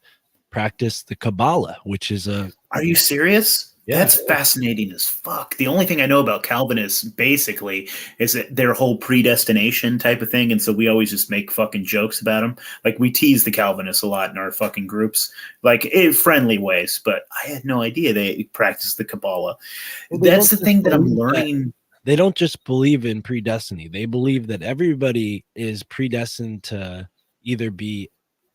Speaker 1: practiced the Kabbalah, which is a
Speaker 2: Are you serious?
Speaker 1: yeah.
Speaker 2: That's fascinating as fuck. The only thing I know about Calvinists basically is that their whole predestination type of thing. And so we always just make fucking jokes about them. Like we tease the Calvinists a lot in our fucking groups, like in friendly ways. But I had no idea they practice the Kabbalah.
Speaker 1: Well, they
Speaker 2: That's
Speaker 1: don't
Speaker 2: the
Speaker 1: just
Speaker 2: thing that I'm
Speaker 1: believe that.
Speaker 2: learning.
Speaker 1: they don't just believe in predestiny. They believe that everybody is predestined to either be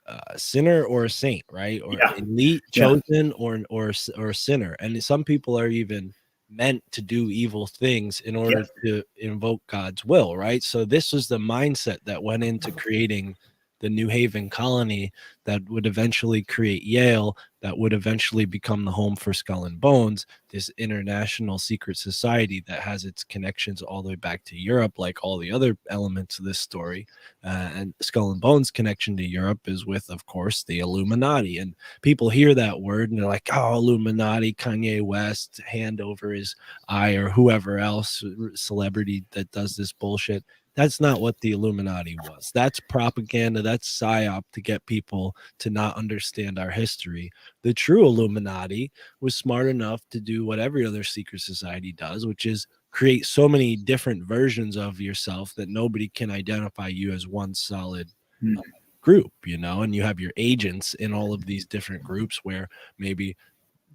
Speaker 1: a sinner or a saint, right? Or
Speaker 2: Yeah,
Speaker 1: elite,
Speaker 2: yeah,
Speaker 1: chosen, or a sinner. And some people are even meant to do evil things in
Speaker 2: yeah.
Speaker 1: order to invoke God's will, right? So this was the mindset that went into creating the New Haven colony that would eventually create Yale, that would eventually become the home for Skull and Bones, this international secret society that has its connections all the way back to Europe, like all the other elements of this story. And Skull and Bones' connection to Europe is with, of course, the Illuminati. And people hear that word and they're like, oh, Illuminati, Kanye West, hand over his eye, or whoever else, celebrity that does this bullshit. That's not what the Illuminati was. That's propaganda. That's psyop to get people to not understand our history. The true Illuminati was smart enough to do what every other secret society does, which is create so many different versions of yourself that nobody can identify you as one solid
Speaker 2: Hmm.
Speaker 1: uh, group, and you have your agents in all of these different groups where maybe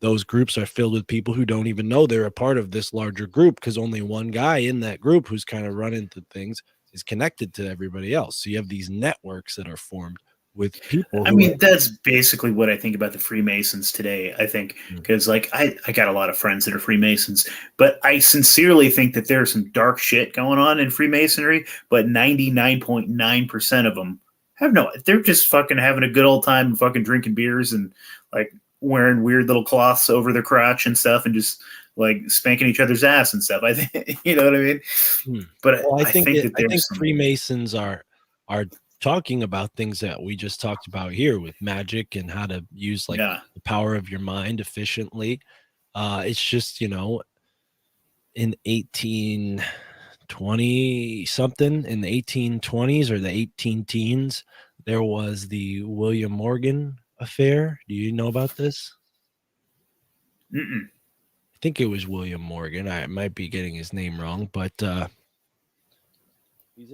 Speaker 1: those groups are filled with people who don't even know they're a part of this larger group because only one guy in that group who's kind of running to things is connected to everybody else. So you have these networks that are formed with people
Speaker 2: I
Speaker 1: who are
Speaker 2: mean, that's basically what I think about the Freemasons today. I think because, like, I got a lot of friends that are Freemasons, but I sincerely think that there's some dark shit going on in Freemasonry. But 99.9% of them have no. They're just fucking having a good old time, and fucking drinking beers and like wearing weird little cloths over their crotch and stuff, and just like spanking each other's ass and stuff. I think you know what I mean.
Speaker 1: Hmm.
Speaker 2: But
Speaker 1: Well, I
Speaker 2: I
Speaker 1: think
Speaker 2: think
Speaker 1: it,
Speaker 2: that
Speaker 1: I think
Speaker 2: there's some.
Speaker 1: Freemasons are talking about things that we just talked about here with magic and how to use like
Speaker 2: Yeah.
Speaker 1: the power of your mind efficiently. It's just, in 1820 something, in the 1820s or the 18 teens, there was the William Morgan affair. Do you know about this?
Speaker 2: Mm-mm.
Speaker 1: I think it was William Morgan. I might be getting his name wrong, but he's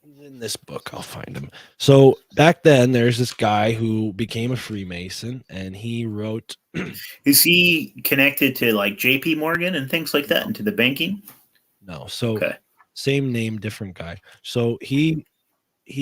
Speaker 1: He's in this book. I'll find him. So back then, there's this guy who became a Freemason, and he wrote.
Speaker 2: Is he connected to like J.P. Morgan and things like that,
Speaker 1: No,
Speaker 2: into the banking?
Speaker 1: no. So
Speaker 2: Okay.
Speaker 1: same name, different guy. So he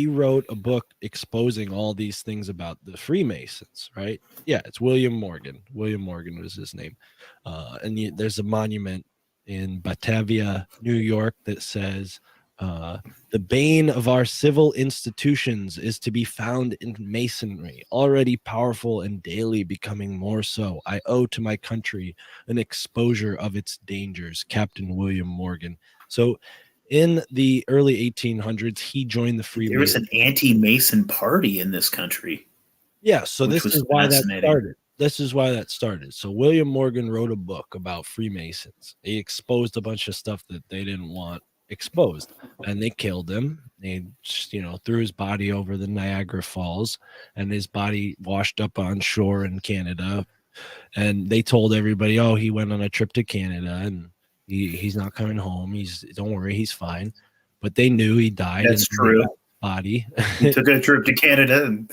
Speaker 1: wrote a book exposing all these things about the Freemasons, right? Yeah, it's William Morgan. William Morgan was his name. And there's a monument in Batavia, New York, that says, the bane of our civil institutions is to be found in masonry, already powerful and daily becoming more so. I owe to my country an exposure of its dangers. Captain William Morgan. So in the early 1800s, he joined the
Speaker 2: There was
Speaker 1: Freemasons.
Speaker 2: an anti-Mason party in this country,
Speaker 1: Yeah, so
Speaker 2: which
Speaker 1: this
Speaker 2: was
Speaker 1: is why that
Speaker 2: fascinating.
Speaker 1: started. This is why that started. So William Morgan wrote a book about Freemasons. He exposed a bunch of stuff that they didn't want exposed, and they killed him. They just, threw his body over the Niagara Falls, and his body washed up on shore in Canada. And they told everybody, "Oh, he went on a trip to Canada, and he's not coming home. Don't worry, he's fine." But they knew he died in
Speaker 2: That's
Speaker 1: the
Speaker 2: true.
Speaker 1: body.
Speaker 2: He took a trip to Canada, and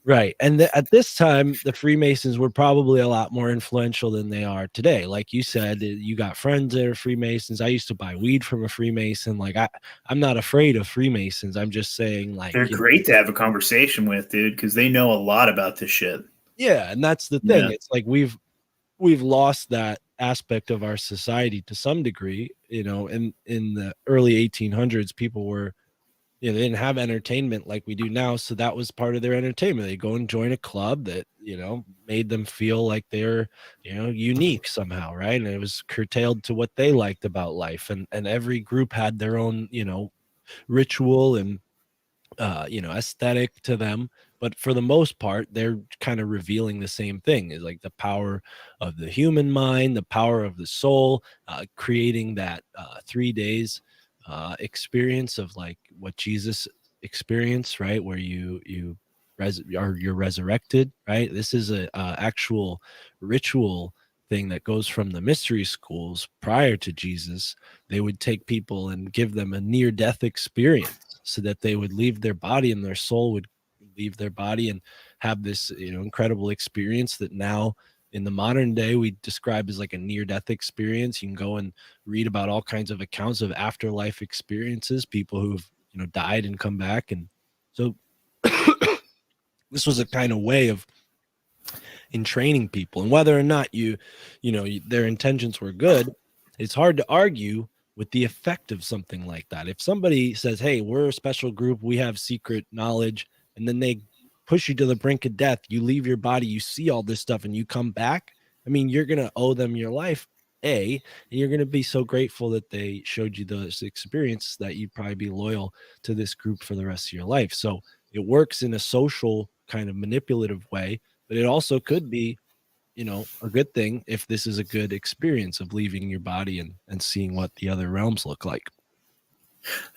Speaker 1: Right. And at this time, the Freemasons were probably a lot more influential than they are today. Like you said, you got friends that are Freemasons. I used to buy weed from a Freemason. Like I'm not afraid of Freemasons. I'm just saying, like,
Speaker 2: they're great to have a conversation with, dude, because they know a lot about this shit.
Speaker 1: yeah, and that's the thing.
Speaker 2: Yeah.
Speaker 1: It's like we've lost that aspect of our society to some degree. In the early 1800s, people were they didn't have entertainment like we do now, so that was part of their entertainment. They go and join a club that made them feel like they're unique somehow, right? And it was curtailed to what they liked about life, and every group had their own ritual and aesthetic to them. But for the most part, they're kind of revealing the same thing, is like the power of the human mind, the power of the soul, creating that 3 days experience of like what Jesus experienced, right? Where you're resurrected, right? This is a actual ritual thing that goes from the mystery schools prior to Jesus. They would take people and give them a near death experience so that they would leave their body and their soul would leave their body and have this incredible experience that now in the modern day we describe as like a near-death experience. You can go and read about all kinds of accounts of afterlife experiences, people who've died and come back. And so this was a kind of way of in training people, and whether or not their intentions were good, it's hard to argue with the effect of something like that. If somebody says, hey, we're a special group, we have secret knowledge, and then they push you to the brink of death, you leave your body, you see all this stuff, and you come back, I mean, you're going to owe them your life, and you're going to be so grateful that they showed you this experience that you'd probably be loyal to this group for the rest of your life. So it works in a social kind of manipulative way, but it also could be, a good thing if this is a good experience of leaving your body and seeing what the other realms look like.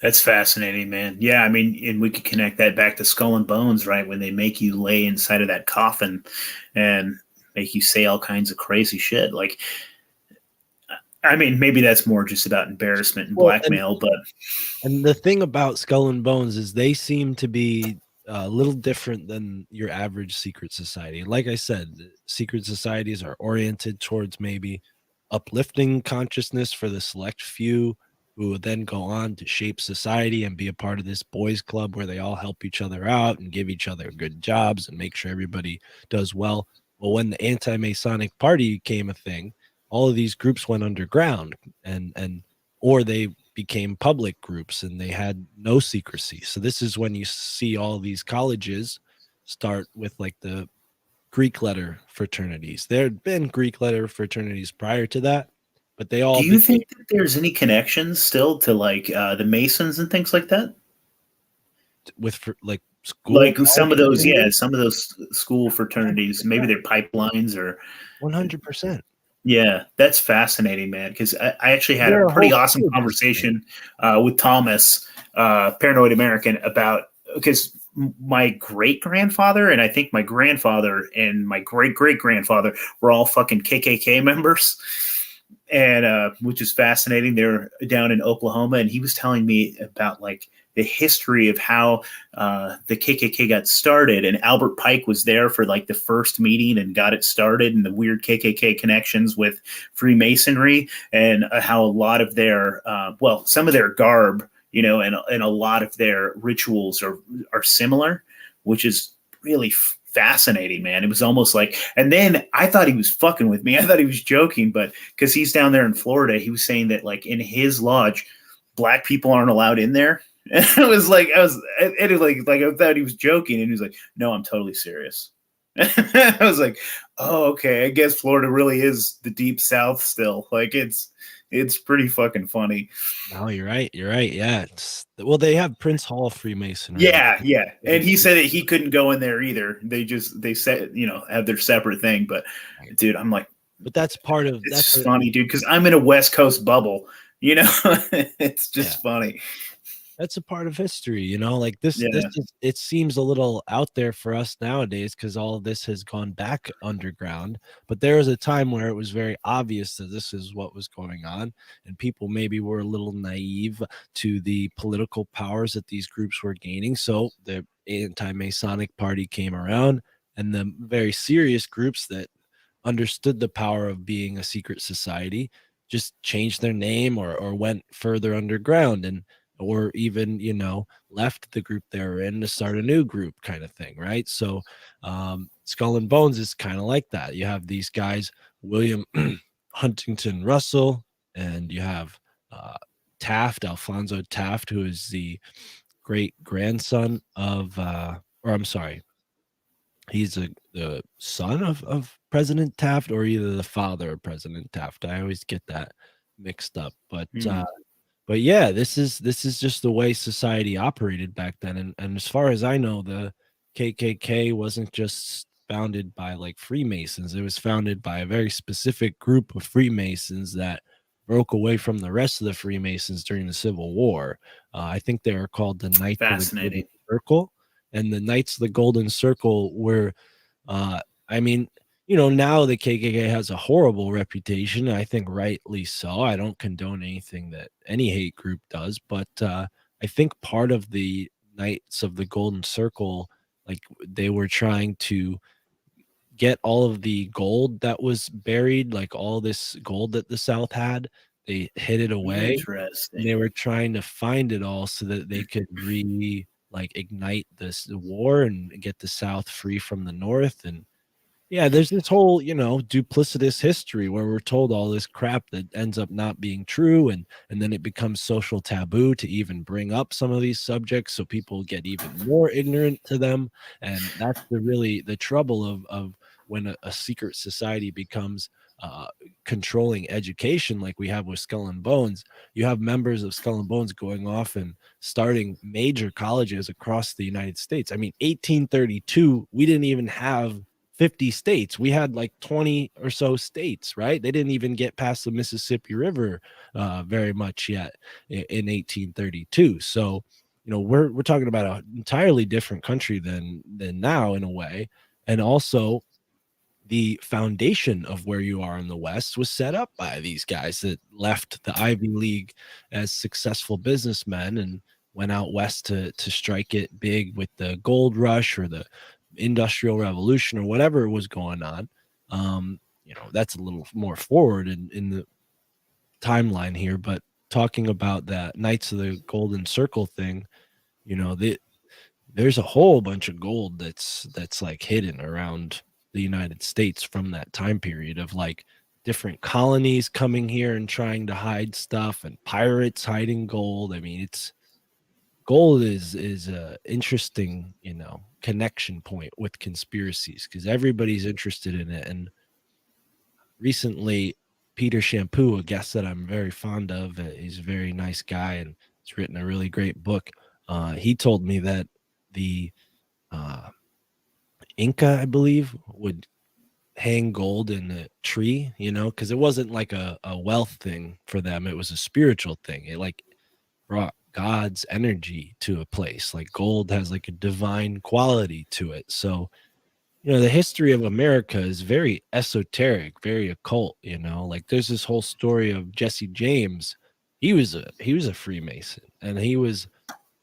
Speaker 2: That's fascinating, man. Yeah, I mean, and we could connect that back to Skull and Bones, right? When they make you lay inside of that coffin and make you say all kinds of crazy shit. Like, I mean, maybe that's more just about embarrassment and blackmail,
Speaker 1: and the thing about Skull and Bones is they seem to be a little different than your average secret society. Like I said, secret societies are oriented towards maybe uplifting consciousness for the select few who would then go on to shape society and be a part of this boys club where they all help each other out and give each other good jobs and make sure everybody does well. Well, when the anti-Masonic party became a thing, all of these groups went underground and or they became public groups and they had no secrecy. So this is when you see all these colleges start with like the Greek letter fraternities. There had been Greek letter fraternities prior to that, but they
Speaker 2: do
Speaker 1: all
Speaker 2: you
Speaker 1: became
Speaker 2: think that there's any connections still to like the Masons and things like that?
Speaker 1: with like school
Speaker 2: Like some of
Speaker 1: college
Speaker 2: those, yeah,
Speaker 1: fraternities.
Speaker 2: some of those school fraternities, maybe they're pipelines or
Speaker 1: 100%.
Speaker 2: yeah, that's fascinating, man. Because I actually had a
Speaker 1: There are
Speaker 2: pretty
Speaker 1: whole
Speaker 2: awesome
Speaker 1: colleges today.
Speaker 2: conversation with Thomas, Paranoid American, about because my great grandfather and I think my grandfather and my great great grandfather were all fucking KKK members, and which is fascinating. They're down in Oklahoma, and he was telling me about like the history of how the KKK got started. And Albert Pike was there for like the first meeting and got it started, and the weird KKK connections with Freemasonry, and how a lot of their, well, some of their garb, and a lot of their rituals are similar, which is really fascinating, man. It was almost like, and then I thought he was fucking with me. I thought he was joking, but because he's down there in Florida, he was saying that like in his lodge, black people aren't allowed in there. And it was like, I thought he was joking, and he was like, no, I'm totally serious. I was like, oh, okay. I guess Florida really is the deep South still. Like it's pretty fucking funny.
Speaker 1: No, you're right. You're right. Yeah. Well, they have Prince Hall Freemasonry.
Speaker 2: Yeah, yeah. And he
Speaker 1: It's
Speaker 2: said that he couldn't go in there either. They said, have their separate thing. But dude, I'm like,
Speaker 1: but that's part of
Speaker 2: it's just funny, dude, because I'm in a West Coast bubble. It's
Speaker 1: yeah.
Speaker 2: just funny.
Speaker 1: That's a part of history, like this
Speaker 2: Yeah,
Speaker 1: is, it seems a little out there for us nowadays because all of this has gone back underground, but there was a time where it was very obvious that this is what was going on, and people maybe were a little naive to the political powers that these groups were gaining. So the anti-Masonic party came around, and the very serious groups that understood the power of being a secret society just changed their name or went further underground, and or even left the group they were in to start a new group kind of thing, right? So Skull and Bones is kind of like that. You have these guys, William Huntington Russell, and you have Taft, Alfonso Taft, who is the great grandson of or I'm sorry, he's the son of President Taft, or either the father of President Taft. I always get that mixed up.
Speaker 2: Hmm.
Speaker 1: But yeah, this is just the way society operated back then. And as far as I know, the KKK wasn't just founded by like Freemasons. It was founded by a very specific group of Freemasons that broke away from the rest of the Freemasons during the Civil War. I think they were called the Knights of the Golden
Speaker 2: Fascinating.
Speaker 1: Circle, and the Knights of the Golden Circle were, uh, I mean, now the KKK has a horrible reputation. I think rightly so. I don't condone anything that any hate group does, but I think part of the Knights of the Golden Circle, like they were trying to get all of the gold that was buried, like all this gold that the South had. They hid it away, and they
Speaker 2: Interesting.
Speaker 1: were trying to find it all so that they could like ignite the war and get the South free from the North. And yeah, there's this whole, duplicitous history where we're told all this crap that ends up not being true, and then it becomes social taboo to even bring up some of these subjects, so people get even more ignorant to them. And that's the trouble of when a secret society becomes controlling education, like we have with Skull and Bones. You have members of Skull and Bones going off and starting major colleges across the United States. I mean, 1832, we didn't even have 50 states. We had like 20 or so states, right? They didn't even get past the Mississippi River very much yet in 1832. So, we're talking about an entirely different country than now in a way. And also, the foundation of where you are in the West was set up by these guys that left the Ivy League as successful businessmen and went out west to strike it big with the gold rush or the industrial revolution or whatever was going on. That's a little more forward in the timeline here, but talking about that Knights of the Golden Circle thing, there's a whole bunch of gold that's like hidden around the United States from that time period of like different colonies coming here and trying to hide stuff and pirates hiding gold. I mean, gold is a interesting, connection point with conspiracies because everybody's interested in it. And recently, Peter Shampoo, a guest that I'm very fond of, he's a very nice guy and he's written a really great book. He told me that the uh, Inca, I believe, would hang gold in a tree, because it wasn't like a wealth thing for them. It was a spiritual thing. It like brought God's energy to a place. Like gold has like a divine quality to it. So, the history of America is very esoteric, very occult, like there's this whole story of Jesse James. He was a Freemason, and he was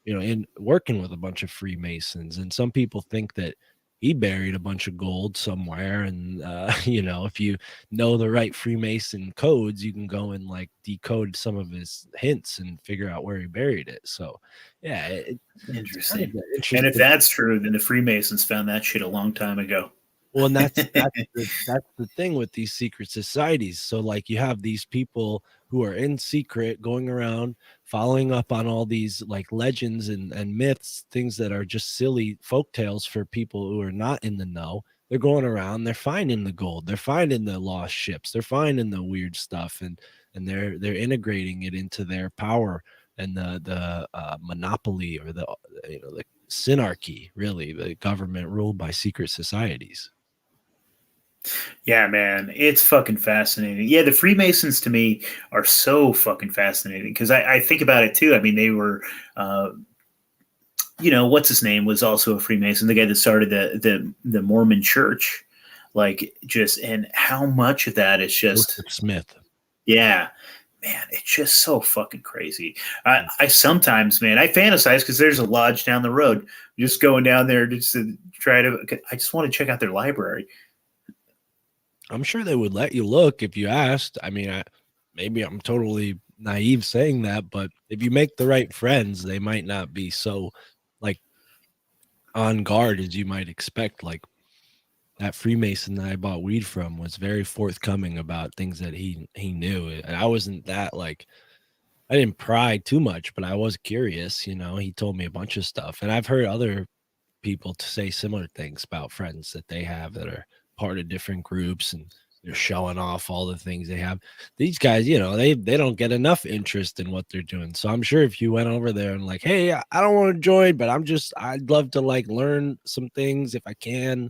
Speaker 1: in working with a bunch of Freemasons. And some people think that he buried a bunch of gold somewhere. And, if you know the right Freemason codes, you can go and like decode some of his hints and figure out where he buried it. So, yeah, it's kind of
Speaker 2: Interesting.
Speaker 1: an
Speaker 2: And if
Speaker 1: interesting.
Speaker 2: that's true, then the Freemasons found that shit a long time ago.
Speaker 1: Well, and that's the thing with these secret societies. So like you have these people who are in secret going around following up on all these like legends and myths, things that are just silly folk tales for people who are not in the know. They're going around, they're finding the gold, they're finding the lost ships, they're finding the weird stuff, and they're integrating it into their power and the monopoly or the synarchy, really, the government ruled by secret societies.
Speaker 2: Yeah, man, it's fucking fascinating. Yeah, the Freemasons to me are so fucking fascinating because I think about it too. I mean, they were, what's his name was also a Freemason, the guy that started the Mormon Church. Like, just and how much of that is just,
Speaker 1: Joseph Smith.
Speaker 2: yeah, man, it's just so fucking crazy. I sometimes, man, I fantasize because there's a lodge down the road. Just going down there just to try to. I just want to check out their library.
Speaker 1: I'm sure they would let you look if you asked. I mean, maybe I'm totally naive saying that, but if you make the right friends, they might not be so like on guard as you might expect. Like that Freemason that I bought weed from was very forthcoming about things that he knew. And I wasn't that like I didn't pry too much, but I was curious. He told me a bunch of stuff, and I've heard other people to say similar things about friends that they have that are part of different groups, and they're showing off all the things they have. These guys, they don't get enough interest in what they're doing. So I'm sure if you went over there and like, hey, I don't want to join, but I'd love to like learn some things if I can.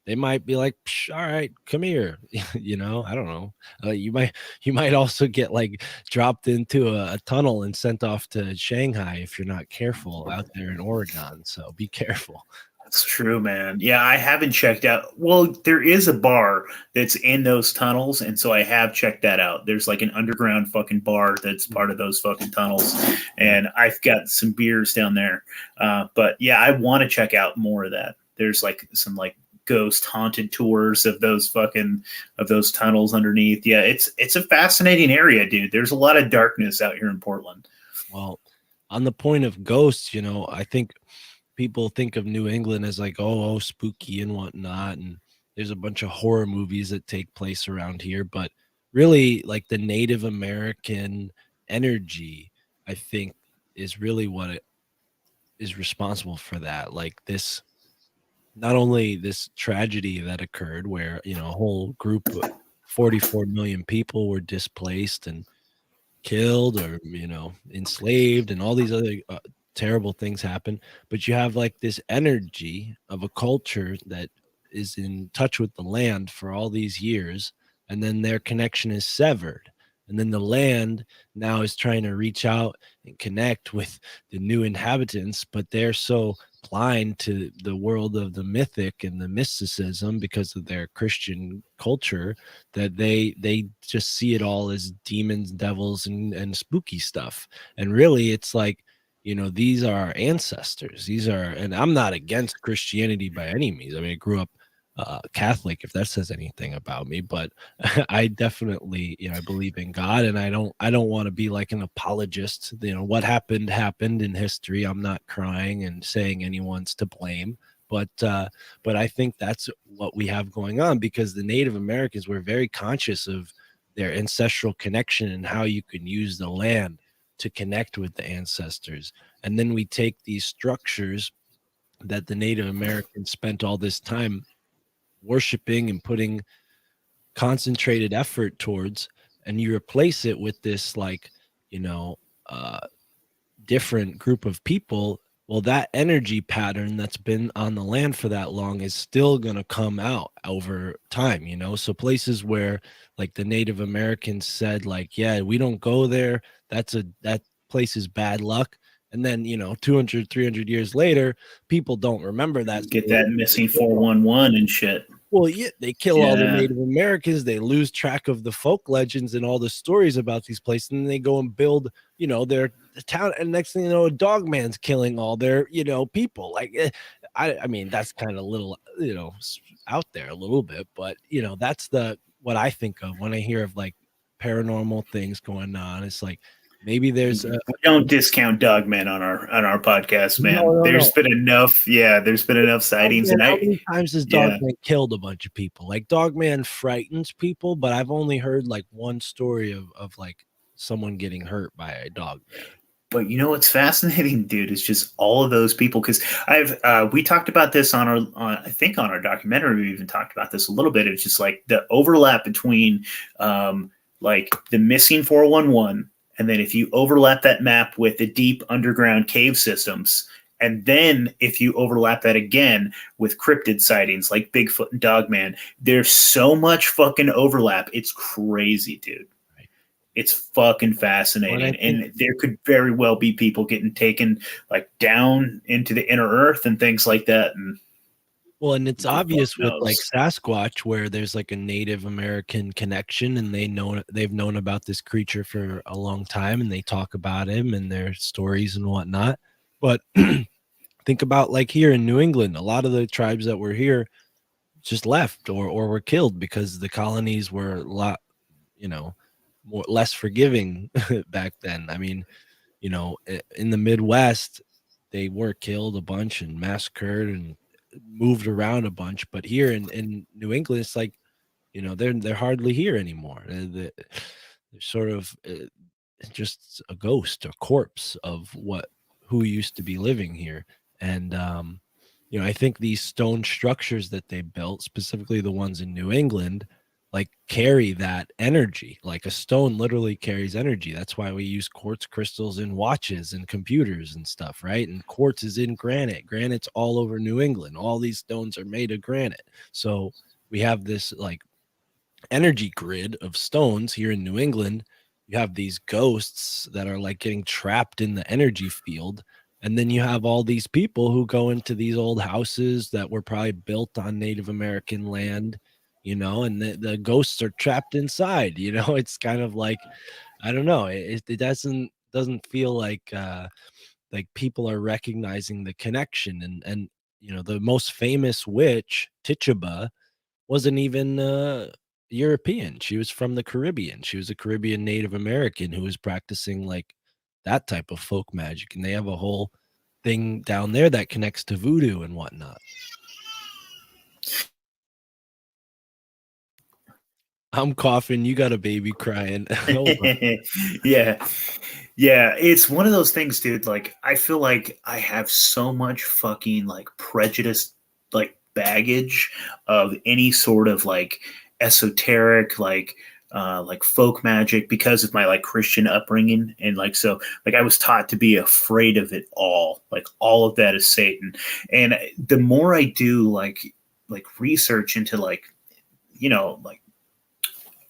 Speaker 1: They might be like, all right, come here. I don't know. You might also get like dropped into a tunnel and sent off to Shanghai if you're not careful out there in Oregon. So be careful.
Speaker 2: That's true, man. Yeah, I haven't checked out. Well, there is a bar that's in those tunnels, and so I have checked that out. There's like an underground fucking bar that's part of those fucking tunnels, and I've got some beers down there. But yeah, I want to check out more of that. There's like some like ghost haunted tours of those tunnels underneath. Yeah, it's a fascinating area, dude. There's a lot of darkness out here in Portland.
Speaker 1: Well, on the point of ghosts, I think people think of New England as like, oh, spooky and whatnot. And there's a bunch of horror movies that take place around here. But really, like the Native American energy, I think, is really what it is responsible for that. Like this, not only this tragedy that occurred where, a whole group of 44 million people were displaced and killed or enslaved and all these other terrible things happen, but you have like this energy of a culture that is in touch with the land for all these years, and then their connection is severed, and then the land now is trying to reach out and connect with the new inhabitants, but they're so blind to the world of the mythic and the mysticism because of their Christian culture that they just see it all as demons, devils, and spooky stuff. And really, it's like, these are our ancestors. These are, and I'm not against Christianity by any means. I mean, I grew up Catholic, if that says anything about me, but I definitely, I believe in God, and I don't want to be like an apologist. What happened in history. I'm not crying and saying anyone's to blame, but I think that's what we have going on, because the Native Americans were very conscious of their ancestral connection and how you can use the land to connect with the ancestors. And then we take these structures that the Native Americans spent all this time worshiping and putting concentrated effort towards, and you replace it with this like, you know, uh different group of people. Well, that energy pattern that's been on the land for that long is still going to come out over time, so places where like the Native Americans said like, yeah, we don't go there, that place is bad luck, and then 200, 300 years later, people don't remember that
Speaker 2: Get
Speaker 1: story.
Speaker 2: that missing 411 and shit.
Speaker 1: Well, yeah, they kill all the
Speaker 2: Yeah.
Speaker 1: Native Americans. They lose track of the folk legends and all the stories about these places. And then they go and build, their town. And next thing you know, a dog man's killing all their, people. Like, I mean, that's kind of a little, out there a little bit. But, that's what I think of when I hear of like paranormal things going on. It's like maybe there's a,
Speaker 2: We don't discount dogmen on our podcast, man.
Speaker 1: no.
Speaker 2: There's been enough, there's been enough sightings,
Speaker 1: Dogman,
Speaker 2: and
Speaker 1: how many times has
Speaker 2: yeah.
Speaker 1: Dogman killed a bunch of people? Like Dogman frightens people, but I've only heard like one story of like someone getting hurt by a Dogman.
Speaker 2: But what's fascinating, dude, is just all of those people. Because we talked about this I think on our documentary, we even talked about this a little bit. It's just like the overlap between like the missing 411, and then if you overlap that map with the deep underground cave systems, and then if you overlap that again with cryptid sightings like Bigfoot and Dogman, there's so much fucking overlap. It's crazy, dude. It's fucking fascinating. And there could very well be people getting taken like down into the inner earth and things like that. And
Speaker 1: it's obvious with like Sasquatch, where there's like a Native American connection, and they've known about this creature for a long time, and they talk about him and their stories and whatnot. But think about like here in New England, a lot of the tribes that were here just left or were killed because the colonies were a lot, less forgiving back then. I mean, in the Midwest, they were killed a bunch and massacred and moved around a bunch. But here in New England, it's like, they're hardly here anymore. They're sort of just a ghost, a corpse of who used to be living here. And I think these stone structures that they built, specifically the ones in New England, like carry that energy. Like a stone literally carries energy. That's why we use quartz crystals in watches and computers and stuff, right? And quartz is in granite. Granite's all over New England. All these stones are made of granite. So we have this like energy grid of stones here in New England. You have these ghosts that are like getting trapped in the energy field. And then you have all these people who go into these old houses that were probably built on Native American land, and the ghosts are trapped inside. It's kind of like, I don't know. It doesn't feel like people are recognizing the connection. And the most famous witch, Tituba, wasn't even European. She was from the Caribbean. She was a Caribbean Native American who was practicing like that type of folk magic, and they have a whole thing down there that connects to voodoo and whatnot. I'm coughing. You got a baby crying. Hold on.
Speaker 2: Yeah. Yeah, it's one of those things, dude. Like, I feel like I have so much fucking like prejudice, like baggage of any sort of like esoteric, like folk magic because of my like Christian upbringing, and like so, like I was taught to be afraid of it all. Like all of that is Satan, and the more I do like research into like like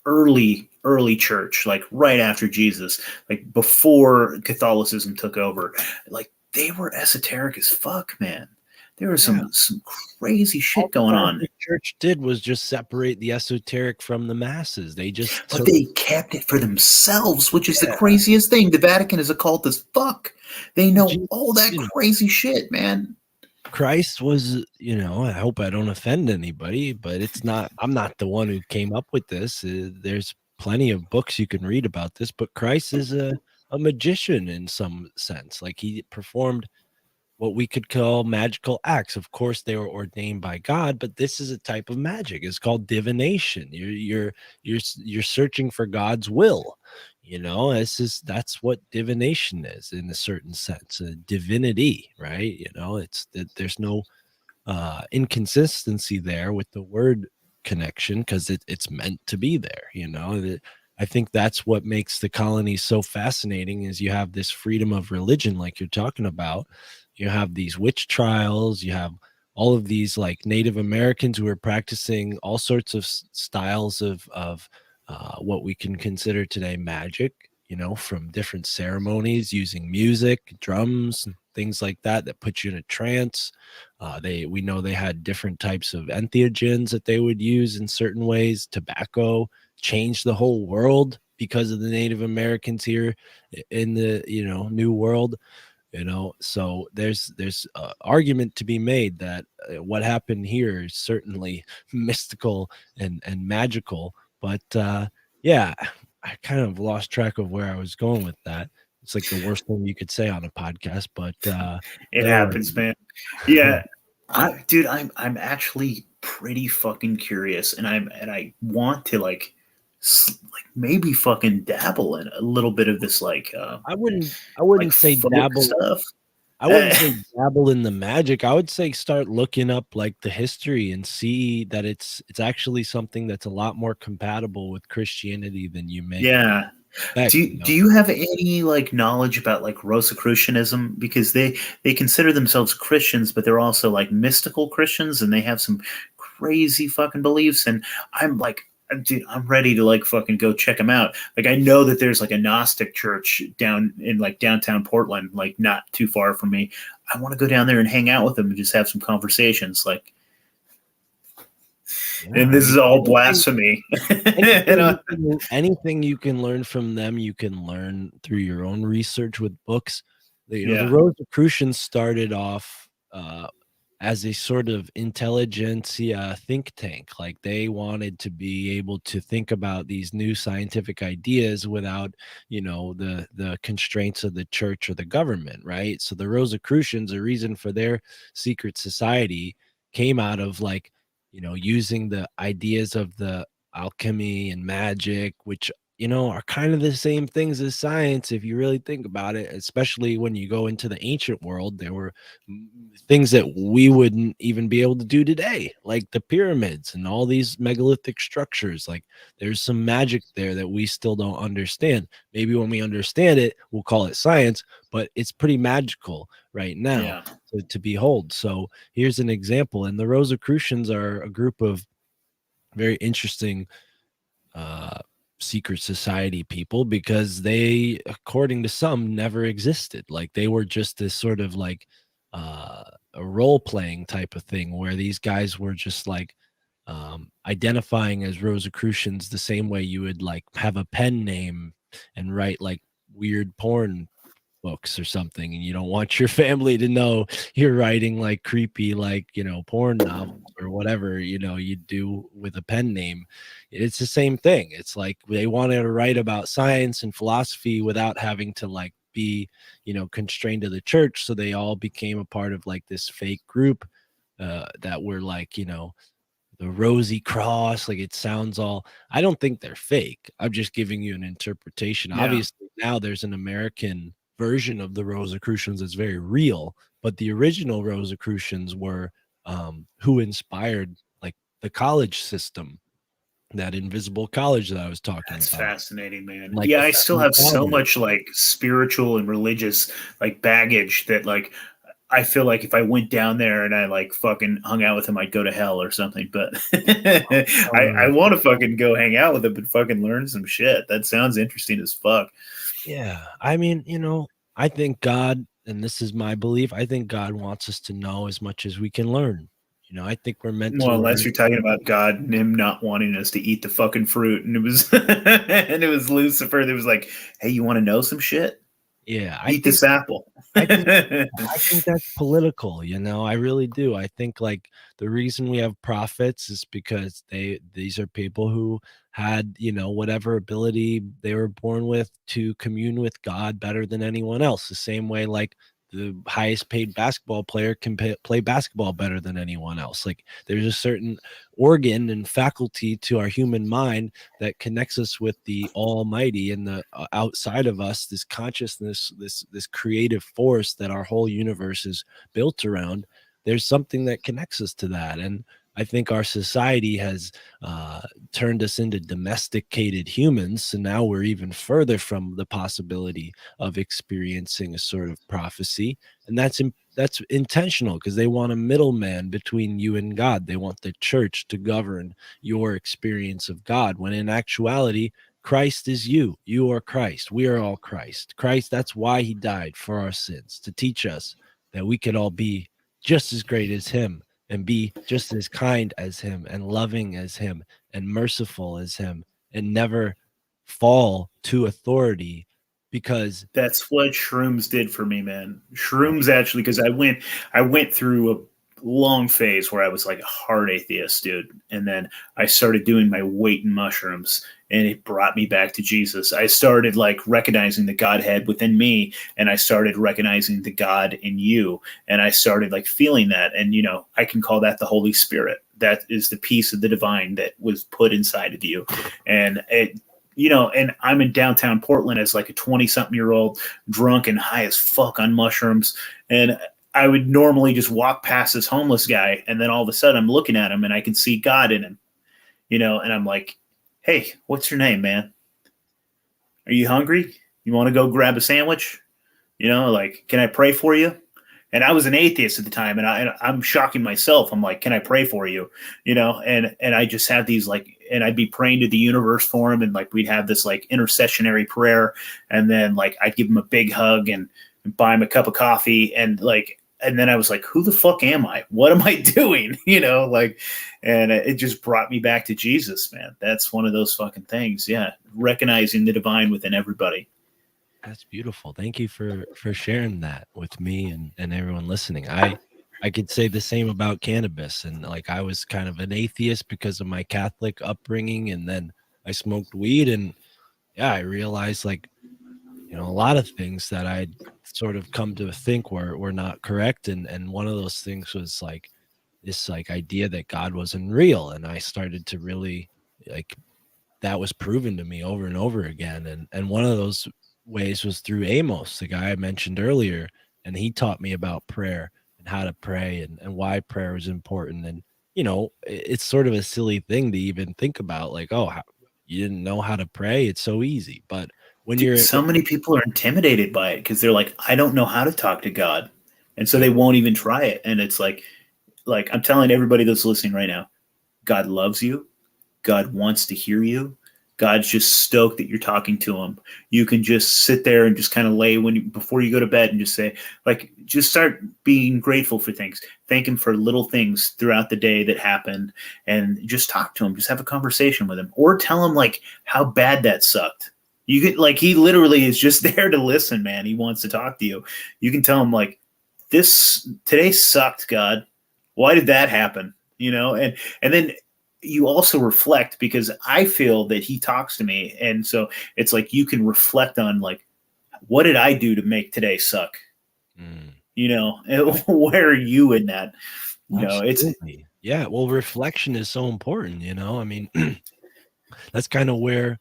Speaker 2: early church, like right after Jesus, like before Catholicism took over, like they were esoteric as fuck, man. There was
Speaker 1: Yeah.
Speaker 2: some crazy
Speaker 1: All
Speaker 2: shit
Speaker 1: the
Speaker 2: going on,
Speaker 1: Catholic Church did was just separate the esoteric from the masses. They just
Speaker 2: but
Speaker 1: took,
Speaker 2: they kept it for themselves, which is the
Speaker 1: yeah,
Speaker 2: craziest thing. The Vatican is a cult as fuck. They know
Speaker 1: Jesus,
Speaker 2: all that crazy shit, man.
Speaker 1: Christ was, I hope I don't offend anybody, but I'm not the one who came up with this. There's plenty of books you can read about this, but Christ is a magician in some sense. Like he performed what we could call magical acts. Of course, they were ordained by God, but this is a type of magic. It's called divination. You're searching for God's will. That's what divination is in a certain sense, a divinity, right? It's that there's no inconsistency there with the word connection because it's meant to be there. I think that's what makes the colonies so fascinating is you have this freedom of religion like you're talking about. You have these witch trials, you have all of these like Native Americans who are practicing all sorts of styles of what we can consider today magic, from different ceremonies using music, drums, and things like that put you in a trance. We know they had different types of entheogens that they would use in certain ways. Tobacco changed the whole world because of the Native Americans here in the New World. So there's argument to be made that what happened here is certainly mystical and magical. But yeah, I kind of lost track of where I was going with that. It's like the worst thing you could say on a podcast, but
Speaker 2: It
Speaker 1: don't worry.
Speaker 2: happens, man. Yeah, dude, I'm actually pretty fucking curious, and I want to like maybe fucking dabble in a little bit of this
Speaker 1: I
Speaker 2: like
Speaker 1: wouldn't say
Speaker 2: folk
Speaker 1: dabble.
Speaker 2: stuff.
Speaker 1: I wouldn't say dabble in the magic. I would say start looking up like the history and see that it's actually something that's a lot more compatible with Christianity than you may
Speaker 2: Yeah.
Speaker 1: expect,
Speaker 2: Do you have any like knowledge about like Rosicrucianism? Because they consider themselves Christians, but they're also like mystical Christians, and they have some crazy fucking beliefs. And I'm like, dude, I'm ready to like fucking go check them out. Like, I know that there's like a Gnostic church down in like downtown Portland, like not too far from me. I want to go down there and hang out with them and just have some conversations. Like,
Speaker 1: Yeah,
Speaker 2: and
Speaker 1: I
Speaker 2: this is
Speaker 1: mean,
Speaker 2: all blasphemy. You know?
Speaker 1: anything you can learn from them, you can learn through your own research with books. The
Speaker 2: Yeah.
Speaker 1: Rosicrucians started off as a sort of intelligentsia think tank. Like they wanted to be able to think about these new scientific ideas without, the constraints of the church or the government, right? So the Rosicrucians, a reason for their secret society came out of like, using the ideas of the alchemy and magic, which are kind of the same things as science if you really think about it, especially when you go into the ancient world. There were things that we wouldn't even be able to do today, like the pyramids and all these megalithic structures. Like there's some magic there that we still don't understand. Maybe when we understand it, we'll call it science, but it's pretty magical right now
Speaker 2: Yeah.
Speaker 1: to behold. So here's an example. And the Rosicrucians are a group of very interesting uh secret society people because they, according to some, never existed. Like they were just this sort of like a role playing type of thing where these guys were just like identifying as Rosicrucians the same way you would like have a pen name and write like weird porn books or something, and you don't want your family to know you're writing like creepy, like, porn novels or whatever, you do with a pen name. It's the same thing. It's like they wanted to write about science and philosophy without having to like be, constrained to the church. So they all became a part of like this fake group that were like, the Rosy Cross. Like it sounds all, I don't think they're fake. I'm just giving you an interpretation.
Speaker 2: Yeah,
Speaker 1: Obviously, now there's an American version of the Rosicrucians that's very real, but the original Rosicrucians were who inspired like the college system, that invisible college that I was talking
Speaker 2: that's
Speaker 1: about,
Speaker 2: fascinating, man.
Speaker 1: like
Speaker 2: Yeah,
Speaker 1: the
Speaker 2: I still
Speaker 1: founding
Speaker 2: have so
Speaker 1: fathers.
Speaker 2: much like spiritual and religious like baggage that like I feel like if I went down there and I like fucking hung out with him, I'd go to hell or something. But I
Speaker 1: Totally.
Speaker 2: want to fucking go hang out with him and fucking learn some shit. That sounds interesting as fuck.
Speaker 1: Yeah. I mean, I think God, and this is my belief, I think God wants us to know as much as we can learn. I think we're meant to
Speaker 2: Well, unless
Speaker 1: learn.
Speaker 2: you're talking about God and him not wanting us to eat the fucking fruit, and it was and it was Lucifer that was like, "Hey, you want to know some shit?
Speaker 1: Yeah,
Speaker 2: Eat this apple."
Speaker 1: I think I think that's political, I really do. I think like the reason we have prophets is because these are people who had, whatever ability they were born with to commune with God better than anyone else. The same way like the highest paid basketball player can play basketball better than anyone else. Like there's a certain organ and faculty to our human mind that connects us with the almighty and the outside of us, this consciousness, this creative force that our whole universe is built around. There's something that connects us to that. And I think our society has turned us into domesticated humans, so now we're even further from the possibility of experiencing a sort of prophecy. And that's intentional, because they want a middleman between you and God. They want the church to govern your experience of God, when in actuality, Christ is you. You are Christ. We are all Christ. Christ, that's why he died, for our sins, to teach us that we could all be just as great as him, and be just as kind as him, and loving as him, and merciful as him, and never fall to authority. Because
Speaker 2: That's what shrooms did for me, man.
Speaker 1: right,
Speaker 2: Shrooms actually, because I went through a long phase where I was like a hard atheist, dude, and then I started doing my weight in mushrooms, and it brought me back to Jesus. I started like recognizing the Godhead within me, and I started recognizing the God in you, and I started like feeling that, and I can call that the Holy Spirit. That is the piece of the divine that was put inside of you, and and I'm in downtown Portland as like a 20-something-year-old, drunk and high as fuck on mushrooms. And I would normally just walk past this homeless guy. And then all of a sudden I'm looking at him and I can see God in him, and I'm like, "Hey, what's your name, man? Are you hungry? You want to go grab a sandwich? Like, can I pray for you?" And I was an atheist at the time, and I'm shocking myself. I'm like, "Can I pray for you?" And I just had these like, and I'd be praying to the universe for him, and like we'd have this like intercessionary prayer, and then like I'd give him a big hug and buy him a cup of coffee, and like, and then I was like, "Who the fuck am I? What am I doing?" Like, and it just brought me back to Jesus, man. That's one of those fucking things, yeah. Recognizing the divine within everybody.
Speaker 1: that's beautiful. Thank you for sharing that with me and everyone listening. I could say the same about cannabis, and like I was kind of an atheist because of my Catholic upbringing, and then I smoked weed, and yeah, I realized like, a lot of things that I'd sort of come to think were not correct. And one of those things was like this like idea that God wasn't real. And I started to really like, that was proven to me over and over again. And one of those ways was through Amos, the guy I mentioned earlier. And he taught me about prayer and how to pray, and why prayer is important. And it's sort of a silly thing to even think about, like, oh, you didn't know how to pray? It's so easy. But when
Speaker 2: Dude,
Speaker 1: you're
Speaker 2: so many people are intimidated by it because they're like, "I don't know how to talk to God," and so
Speaker 1: yeah,
Speaker 2: they won't even try it. And it's like I'm telling everybody that's listening right now, God loves you. God wants to hear you. God's just stoked that you're talking to him. You can just sit there and just kind of lay before you go to bed and just say, like, just start being grateful for things. Thank him for little things throughout the day that happened, and just talk to him. Just have a conversation with him, or tell him like how bad that sucked. You could like he literally is just there to listen, man. He wants to talk to you. You can tell him like this today sucked, God. Why did that happen? You know, and then you also reflect because I feel that he talks to me, and so it's like you can reflect on like what did I do to make today suck?
Speaker 1: Mm,
Speaker 2: You know, where are you in that? You know, it's
Speaker 1: absolutely. Yeah. Well, reflection is so important, you know. I mean, that's kind of where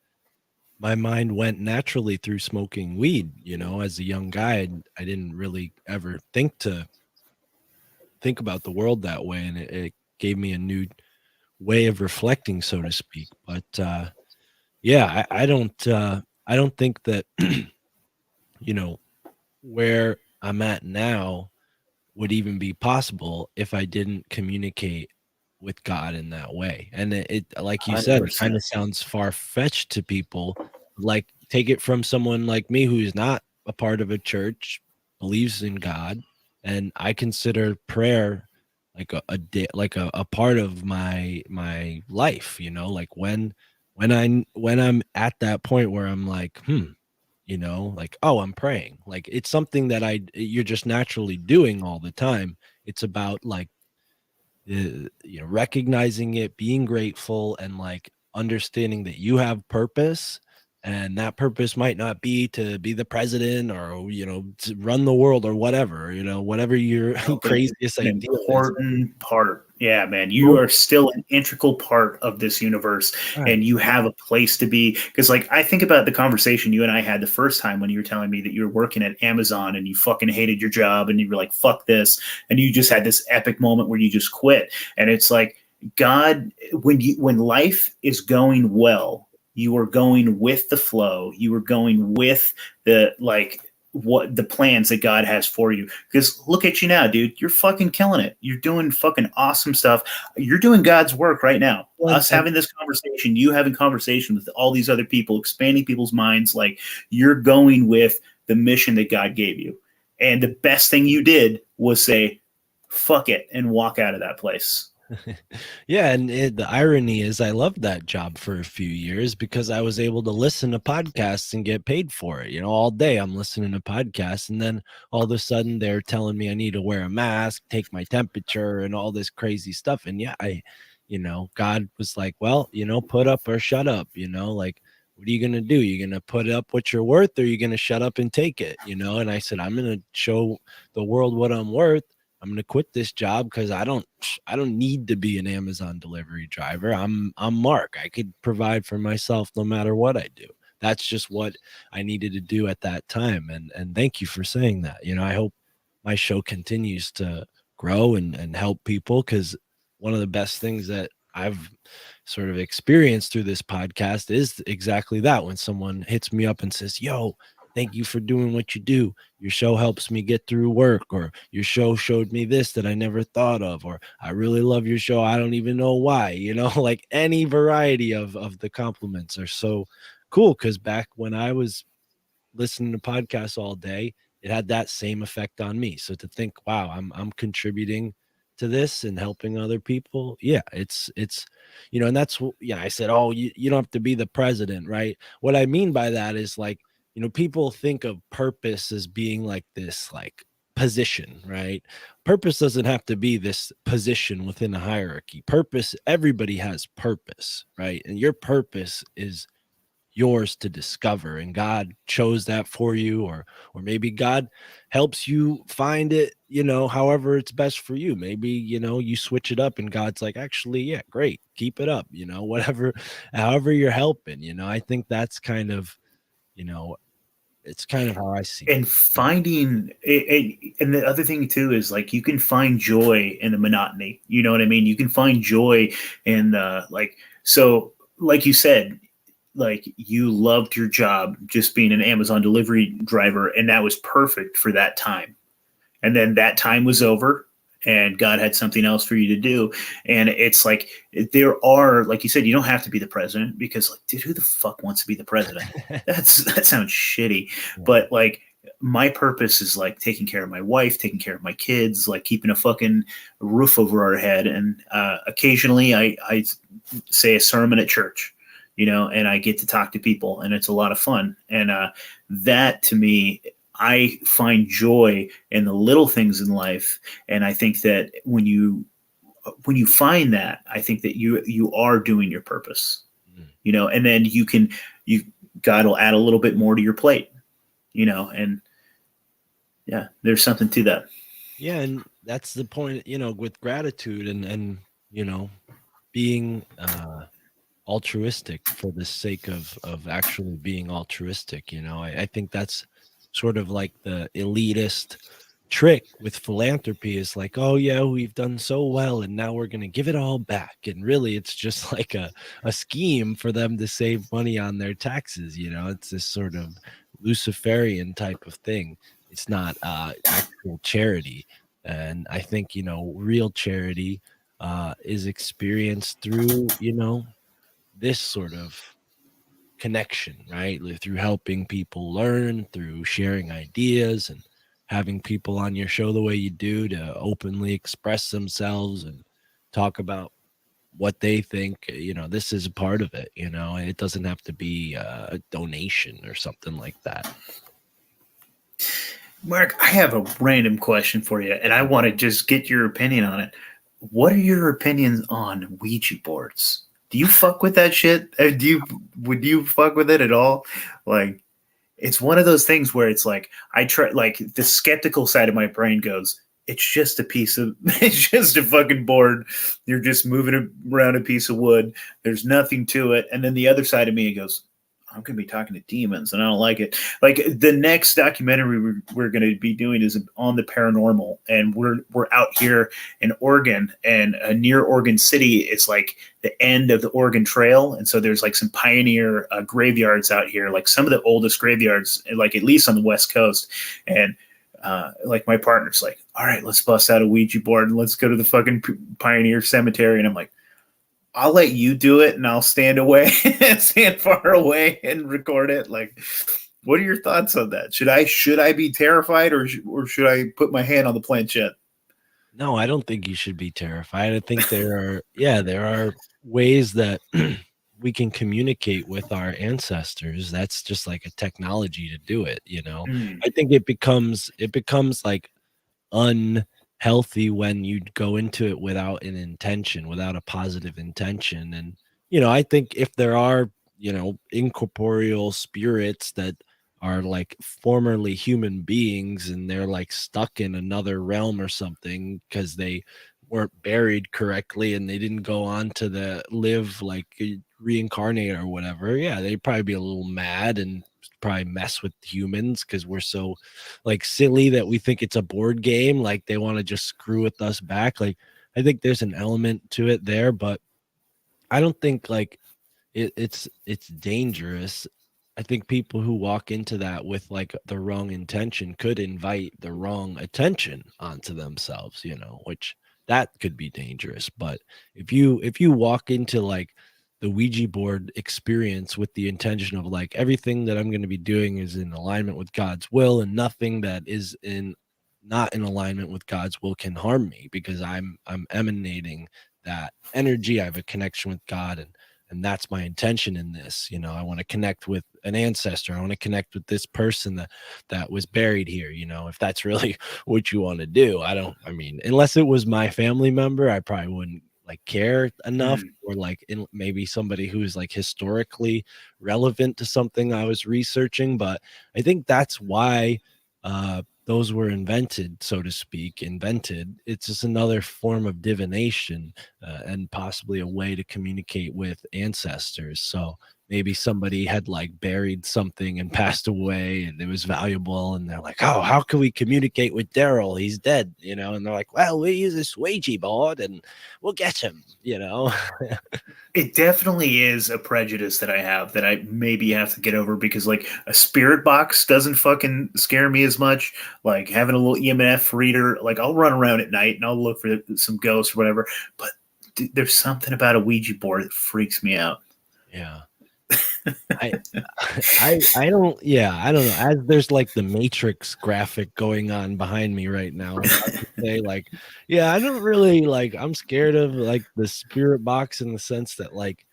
Speaker 1: my mind went naturally through smoking weed, you know, as a young guy. I didn't really ever think about the world that way, and it gave me a new way of reflecting, so to speak. But yeah, I don't think that you know where I'm at now would even be possible if I didn't communicate with God in that way. And it like you said, it kind
Speaker 2: 100%.
Speaker 1: of sounds far fetched to people. Like take it from someone like me who's not a part of a church, believes in God, and I consider prayer like like a part of my life, you know, like when I'm at that point where I'm like, you know, like, oh, I'm praying. Like it's something that you're just naturally doing all the time. It's about like you know, recognizing it, being grateful, and like understanding that you have purpose, and that purpose might not be to be the president or you know to run the world or whatever, you know, whatever your
Speaker 2: No, but
Speaker 1: craziest
Speaker 2: an
Speaker 1: idea is.
Speaker 2: important part. Yeah, man. You
Speaker 1: Well,
Speaker 2: are still an integral part of this universe
Speaker 1: right.
Speaker 2: and you have a place to be. Because, like, I think about the conversation you and I had the first time when you were telling me that you were working at Amazon and you fucking hated your job and you were like, fuck this. And you just had this epic moment where you just quit. And it's like, God, when life is going well, you are going with the flow. You are going with the like what the plans that God has for you. Because look at you now, dude. You're fucking killing it. You're doing fucking awesome stuff. You're doing God's work right now.
Speaker 1: Well,
Speaker 2: Us having this conversation, you having conversation with all these other people, expanding people's minds, like you're going with the mission that God gave you. And the best thing you did was say, fuck it, and walk out of that place.
Speaker 1: yeah, and the irony is I loved that job for a few years because I was able to listen to podcasts and get paid for it. You know, all day I'm listening to podcasts, and then all of a sudden they're telling me I need to wear a mask, take my temperature, and all this crazy stuff. And yeah, you know, God was like, well, you know, put up or shut up, you know, like, what are you going to do? You're going to put up what you're worth, or you're going to shut up and take it, you know? And I said, I'm going to show the world what I'm worth. I'm going to quit this job because I don't need to be an Amazon delivery driver. I'm Mark. I could provide for myself no matter what I do. That's just what I needed to do at that time. And thank you for saying that. You know, I hope my show continues to grow and help people, because one of the best things that I've sort of experienced through this podcast is exactly that. When someone hits me up and says, yo, thank you for doing what you do. Your show helps me get through work, or your show showed me this that I never thought of, or I really love your show. I don't even know why, you know, like any variety of the compliments are so cool. Cause back when I was listening to podcasts all day, it had that same effect on me. So to think, wow, I'm contributing to this and helping other people. Yeah, it's you know, and yeah, I said, oh, you don't have to be the president, right? What I mean by that is like, you know, people think of purpose as being like this like position, right? Purpose doesn't have to be this position within a hierarchy. Purpose, everybody has purpose, right? And your purpose is yours to discover, and God chose that for you, or maybe God helps you find it, you know, however it's best for you. Maybe, you know, you switch it up and God's like, actually, yeah, great, keep it up, you know, whatever, however you're helping, you know. I think that's kind of, you know, it's kind of how I see it.
Speaker 2: And finding and the other thing too is like you can find joy in the monotony. You know what I mean? You can find joy in like so like you said, like you loved your job just being an Amazon delivery driver, and that was perfect for that time. And then that time was over, and God had something else for you to do. And it's like there are, like you said, you don't have to be the president because, like, dude, who the fuck wants to be the president? That sounds shitty.
Speaker 1: Yeah.
Speaker 2: But like, my purpose is like taking care of my wife, taking care of my kids, like keeping a fucking roof over our head. And occasionally, I say a sermon at church. and I get to talk to people, and it's a lot of fun. And that to me, I find joy in the little things in life. And I think that when you find that, I think that you are doing your purpose, and then God will add a little bit more to your plate, and yeah, there's something to that.
Speaker 1: Yeah, and that's the point, with gratitude and being altruistic for the sake of actually being altruistic. I think that's sort of like the elitist trick with philanthropy is like, oh yeah, we've done so well and now we're going to give it all back, and really it's just like a scheme for them to save money on their taxes. It's this sort of luciferian type of thing. It's not actual charity. And I think real charity is experienced through this sort of connection, right? Through helping people learn, through sharing ideas, and having people on your show the way you do to openly express themselves and talk about what they think. This is a part of it. It doesn't have to be a donation or something like that.
Speaker 2: Mark, I have a random question for you, and I want to just get your opinion on it. What are your opinions on Ouija boards? Do you fuck with that shit? Would you fuck with it at all? Like, it's one of those things where it's like I try, like the skeptical side of my brain goes, it's just it's just a fucking board. You're just moving around a piece of wood. There's nothing to it. And then the other side of me goes, I'm going to be talking to demons, and I don't like it. Like the next documentary we're going to be doing is on the paranormal, and we're out here in Oregon, and near Oregon City, it's like the end of the Oregon Trail, and so there's like some pioneer graveyards out here, like some of the oldest graveyards, like at least on the West Coast, and like my partner's like, all right, let's bust out a Ouija board and let's go to the fucking Pioneer Cemetery, and I'm like, I'll let you do it, and I'll stand far away, and record it. Like, what are your thoughts on that? Should I be terrified, or should I put my hand on the planchette?
Speaker 1: No, I don't think you should be terrified. I think there are ways that we can communicate with our ancestors. That's just like a technology to do it.
Speaker 2: Mm.
Speaker 1: I think it becomes like unhealthy when you go into it without an intention, without a positive intention. And I think if there are incorporeal spirits that are like formerly human beings and they're like stuck in another realm or something because they weren't buried correctly and they didn't go on to live like reincarnate or whatever, yeah, they'd probably be a little mad and probably mess with humans because we're so like silly that we think it's a board game. Like they want to just screw with us back. Like I think there's an element to it there, but I don't think like it's dangerous. I think people who walk into that with like the wrong intention could invite the wrong attention onto themselves, which that could be dangerous. But if you walk into like the Ouija board experience with the intention of like everything that I'm going to be doing is in alignment with God's will, and nothing that is not in alignment with God's will can harm me because I'm emanating that energy. I have a connection with God, and that's my intention in this. I want to connect with an ancestor. I want to connect with this person that was buried here. If that's really what you want to do. I mean, unless it was my family member, I probably wouldn't like care enough,
Speaker 2: Mm.
Speaker 1: or like maybe somebody who's like historically relevant to something I was researching. But I think that's why those were invented, so to speak. It's just another form of divination, and possibly a way to communicate with ancestors. So maybe somebody had like buried something and passed away and it was valuable, and they're like, oh, how can we communicate with Daryl? He's dead, and they're like, well, we use this Ouija board and we'll get him.
Speaker 2: It definitely is a prejudice that I have that I maybe have to get over, because like a spirit box doesn't fucking scare me as much. Like having a little EMF reader, like I'll run around at night and I'll look for some ghosts or whatever. But there's something about a Ouija board that freaks me out.
Speaker 1: Yeah. I I don't, yeah, I don't know. As there's like the Matrix graphic going on behind me right now, I'm about to say like, yeah, I don't really like, I'm scared of like the spirit box in the sense that like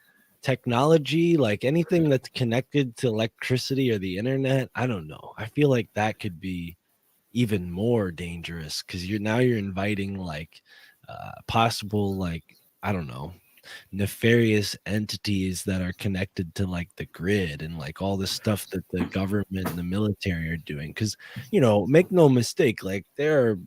Speaker 1: technology, like anything that's connected to electricity or the internet, I don't know. I feel like that could be even more dangerous because you're inviting like possible like I don't know nefarious entities that are connected to like the grid and like all the stuff that the government and the military are doing. Because, make no mistake, like there are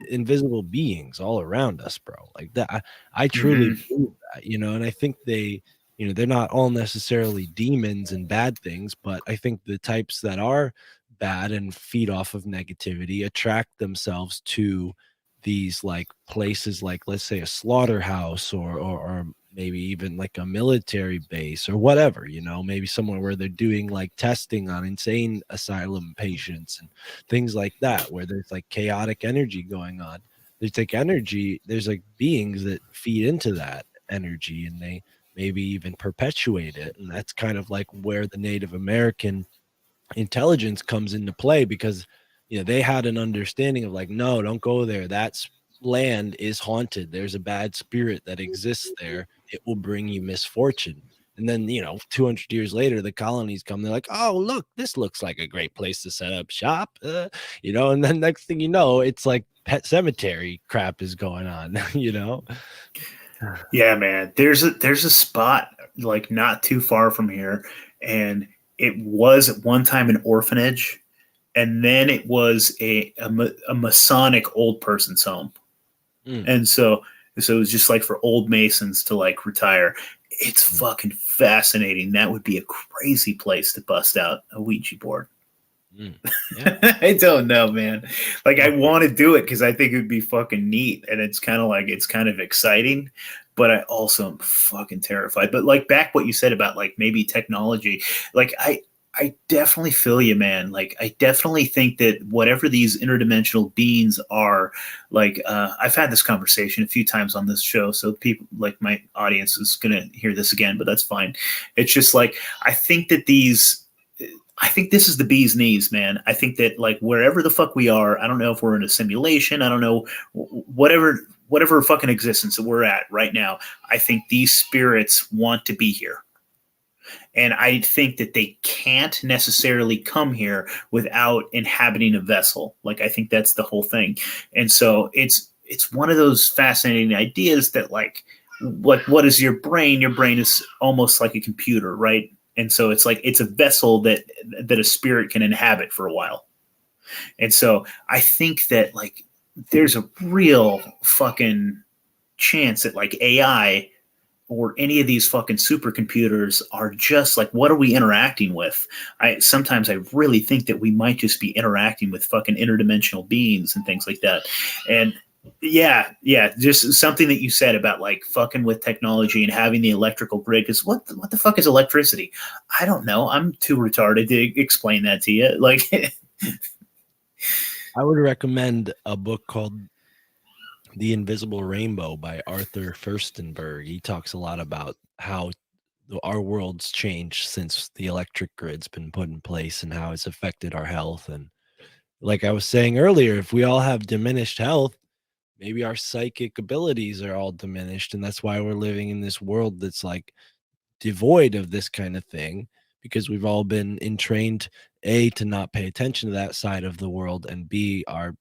Speaker 1: invisible beings all around us, bro. Like that, I truly
Speaker 2: Hmm.
Speaker 1: believe that, and I think they're not all necessarily demons and bad things, but I think the types that are bad and feed off of negativity attract themselves to these like places like let's say a slaughterhouse or maybe even like a military base or whatever, maybe somewhere where they're doing like testing on insane asylum patients and things like that, where there's like chaotic energy going on. There's like beings that feed into that energy and they maybe even perpetuate it. And that's kind of like where the Native American intelligence comes into play because they had an understanding of like, no, don't go there, that's land is haunted, there's a bad spirit that exists there, it will bring you misfortune. And then 200 years later the colonies come, they're like, oh look, this looks like a great place to set up shop, and then next thing you know it's like pet cemetery crap is going on.
Speaker 2: Yeah, man. There's a spot like not too far from here, and it was at one time an orphanage, and then it was a Masonic old person's home,
Speaker 1: Mm,
Speaker 2: and so it was just like for old Masons to like retire. It's
Speaker 1: mm,
Speaker 2: fucking fascinating. That would be a crazy place to bust out a Ouija board.
Speaker 1: mm. Yeah.
Speaker 2: I don't know, man. Like I
Speaker 1: No.
Speaker 2: want to do it because I think it would be fucking neat, and it's kind of exciting, but I also am fucking terrified. But like back what you said about like maybe technology, like I definitely feel you, man. Like I definitely think that whatever these interdimensional beings are, like I've had this conversation a few times on this show, so people like my audience is gonna hear this again, but that's fine. It's just like I think that these I think this is the bee's knees, man. I think that like wherever the fuck we are, I don't know if we're in a simulation. I don't know whatever fucking existence that we're at right now. I think these spirits want to be here, and I think that they can't necessarily come here without inhabiting a vessel. Like I think that's the whole thing, and so it's one of those fascinating ideas that like what is your brain? Your brain is almost like a computer, right? And so it's like it's a vessel that a spirit can inhabit for a while. And so I think that like there's a real fucking chance that like AI or any of these fucking supercomputers are just like what are we interacting with. I really think that we might just be interacting with fucking interdimensional beings and things like that. And yeah, just something that you said about like fucking with technology and having the electrical grid, because what the fuck is electricity? I don't know, I'm too retarded to explain that to you. Like
Speaker 1: I would recommend a book called The Invisible Rainbow by Arthur Furstenberg. He talks a lot about how our world's changed since the electric grid's been put in place and how it's affected our health. And like I was saying earlier, if we all have diminished health, maybe our psychic abilities are all diminished. And that's why we're living in this world that's like devoid of this kind of thing, because we've all been entrained, A, to not pay attention to that side of the world, and B, our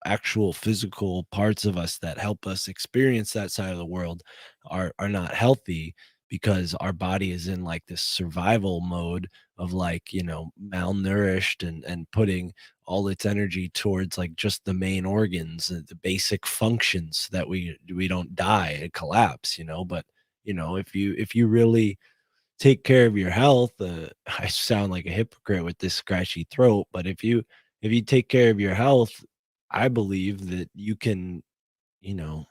Speaker 1: actual physical parts of us that help us experience that side of the world are not healthy because our body is in like this survival mode of like malnourished and putting all its energy towards like just the main organs, the basic functions, that we don't die and collapse, but if you really take care of your health, I sound like a hypocrite with this scratchy throat, but if you take care of your health, I believe that you can, you know,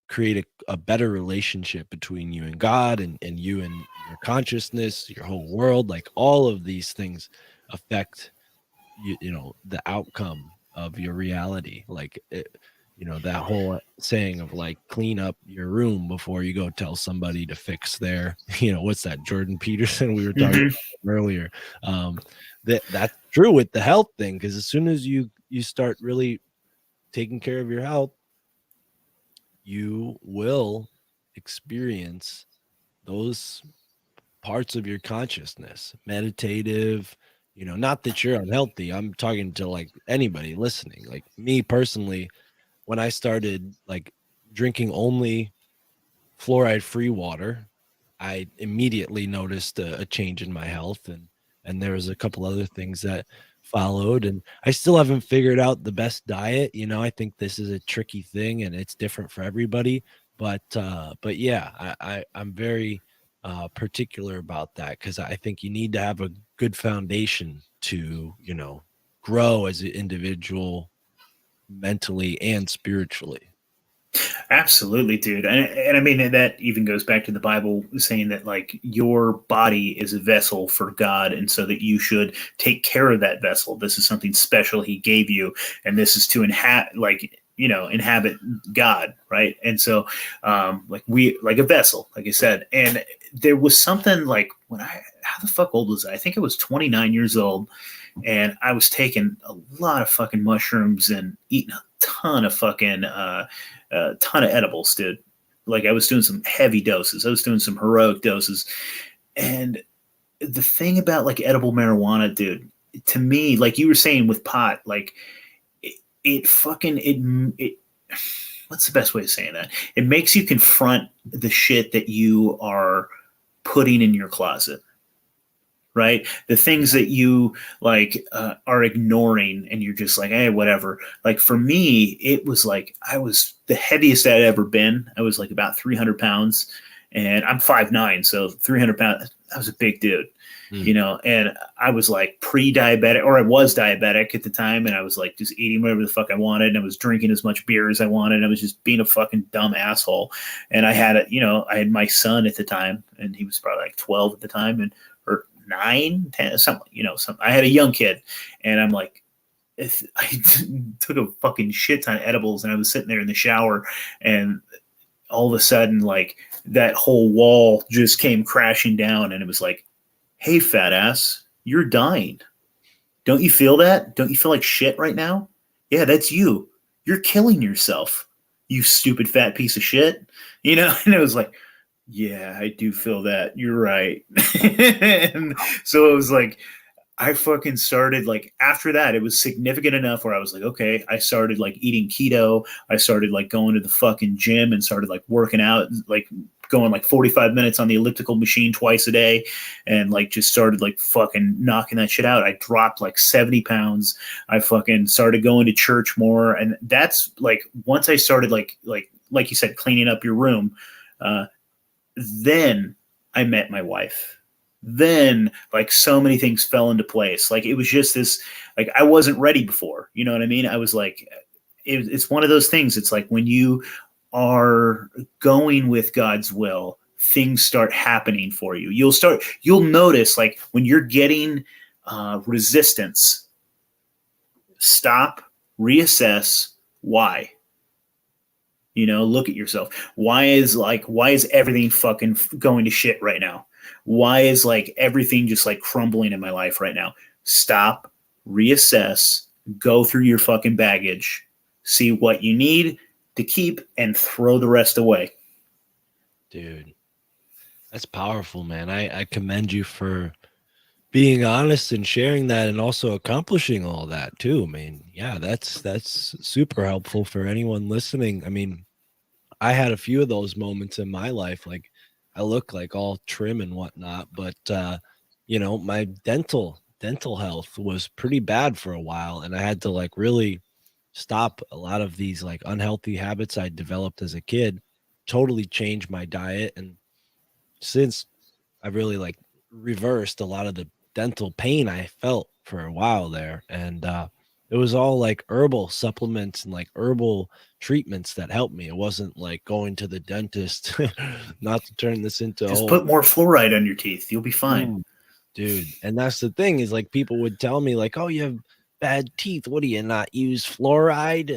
Speaker 1: create a better relationship between you and God and you and your consciousness, your whole world. Like all of these things affect the outcome of your reality. Like that whole saying of like clean up your room before you go tell somebody to fix their what's that, Jordan Peterson, we were talking
Speaker 2: mhm.
Speaker 1: about earlier. That's true with the health thing, because as soon as you start really taking care of your health, you will experience those parts of your consciousness, meditative, not that you're unhealthy. I'm talking to like anybody listening. Like me personally, when I started like drinking only fluoride free water, I immediately noticed a change in my health, and there was a couple other things that followed, and I still haven't figured out the best diet. I think this is a tricky thing and it's different for everybody, but yeah, I'm very particular about that because I think you need to have a good foundation to, grow as an individual mentally and spiritually.
Speaker 2: Absolutely, dude. And I mean, that even goes back to the Bible saying that, like, your body is a vessel for God, and so that you should take care of that vessel. This is something special He gave you, and this is to inhabit God, right? And so, like a vessel, like I said. And there was something like how the fuck old was I? I think I was 29 years old, and I was taking a lot of fucking mushrooms and eating a ton of fucking a ton of edibles, dude. Like, I was doing some heavy doses. I was doing some heroic doses. And the thing about like edible marijuana, dude, to me, like you were saying with pot, like it fucking it what's the best way of saying that? It makes you confront the shit that you are putting in your closet, right? The things that you like are ignoring, and you're just like, hey, whatever. Like for me, it was like I was the heaviest I'd ever been. I was like about 300 pounds, and I'm 5'9", so 300 pounds. I was a big dude, and I was like pre-diabetic, or I was diabetic at the time, and I was like just eating whatever the fuck I wanted, and I was drinking as much beer as I wanted, and I was just being a fucking dumb asshole. And I had I had my son at the time, and he was probably like 12 at the time, and 9, 10, something, I had a young kid, and I'm like, I took a fucking shit ton of edibles, and I was sitting there in the shower, and all of a sudden, like, that whole wall just came crashing down, and it was like, hey, fat ass, you're dying. Don't you feel that? Don't you feel like shit right now? Yeah, that's you. You're killing yourself, you stupid fat piece of shit. And it was like, yeah, I do feel that. You're right. And so it was like, I fucking started, like, after that, it was significant enough where I was like, okay, I started like eating keto. I started like going to the fucking gym and started like working out, like going like 45 minutes on the elliptical machine twice a day, and like just started like fucking knocking that shit out. I dropped like 70 pounds. I fucking started going to church more. And that's like, once I started like you said, cleaning up your room, then I met my wife. Then like so many things fell into place. Like it was just this, like I wasn't ready before. You know what I mean? I was like, it's one of those things. It's like when you are going with God's will, things start happening for you. You'll notice like when you're getting resistance, stop, reassess why. Look at yourself. Why is everything fucking going to shit right now? Why is like everything just like crumbling in my life right now? Stop, reassess, go through your fucking baggage, see what you need to keep, and throw the rest away.
Speaker 1: Dude, that's powerful, man. I commend you for being honest and sharing that, and also accomplishing all that too. I mean, yeah, that's super helpful for anyone listening. I mean, I had a few of those moments in my life. Like I look like all trim and whatnot, but my dental health was pretty bad for a while, and I had to like really stop a lot of these like unhealthy habits I developed as a kid, totally change my diet. And since I've really like reversed a lot of the dental pain I felt for a while there, and it was all like herbal supplements and like herbal treatments that helped me. It wasn't like going to the dentist. Not to turn this into
Speaker 2: just put more fluoride on your teeth, you'll be fine.
Speaker 1: Dude. And that's the thing, is like people would tell me like, oh, you have bad teeth, what do you not use fluoride?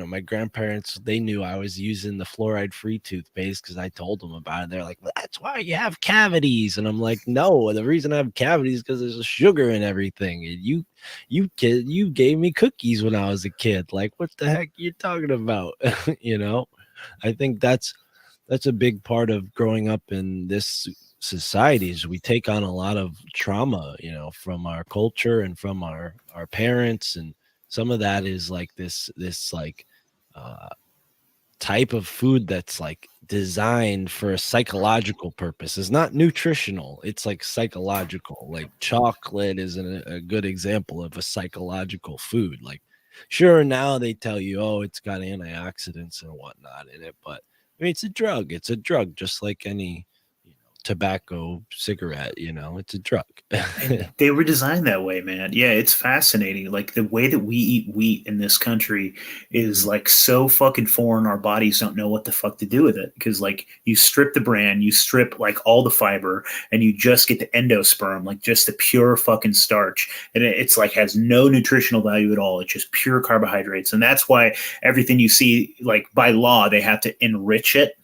Speaker 1: My grandparents, they knew I was using the fluoride free toothpaste because I told them about it. They're like, well, that's why you have cavities. And I'm like, no, the reason I have cavities is because there's a sugar in everything. And you gave me cookies when I was a kid. Like, what the heck are you talking about? I think that's a big part of growing up in this societies, we take on a lot of trauma, from our culture and from our parents, and some of that is like this like uh type of food that's like designed for a psychological purpose. It's not nutritional, it's like psychological. Like chocolate is a good example of a psychological food. Like, sure, now they tell you, oh, it's got antioxidants and whatnot in it, but I mean, it's a drug just like any tobacco cigarette. It's a drug.
Speaker 2: And they were designed that way, man. Yeah, it's fascinating. Like the way that we eat wheat in this country is
Speaker 1: Mhm.
Speaker 2: like so fucking foreign. Our bodies don't know what the fuck to do with it because like you strip the bran, you strip like all the fiber, and you just get the endosperm, like just the pure fucking starch, and it's like has no nutritional value at all. It's just pure carbohydrates, and that's why everything you see, like by law, they have to enrich it.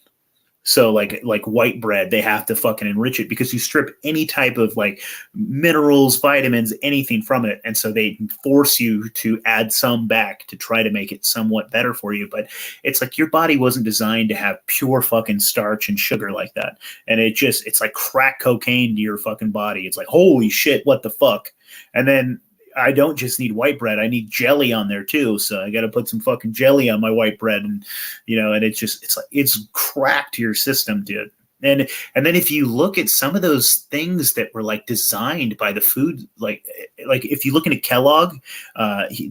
Speaker 2: So like white bread, they have to fucking enrich it because you strip any type of like minerals, vitamins, anything from it, and so they force you to add some back to try to make it somewhat better for you. But it's like your body wasn't designed to have pure fucking starch and sugar like that, and it's like crack cocaine to your fucking body. It's like holy shit, what the fuck? And then I don't just need white bread. I need jelly on there too. So I got to put some fucking jelly on my white bread, and and it's like it's cracked to your system, dude. And then if you look at some of those things that were like designed by the food, like if you look into Kellogg,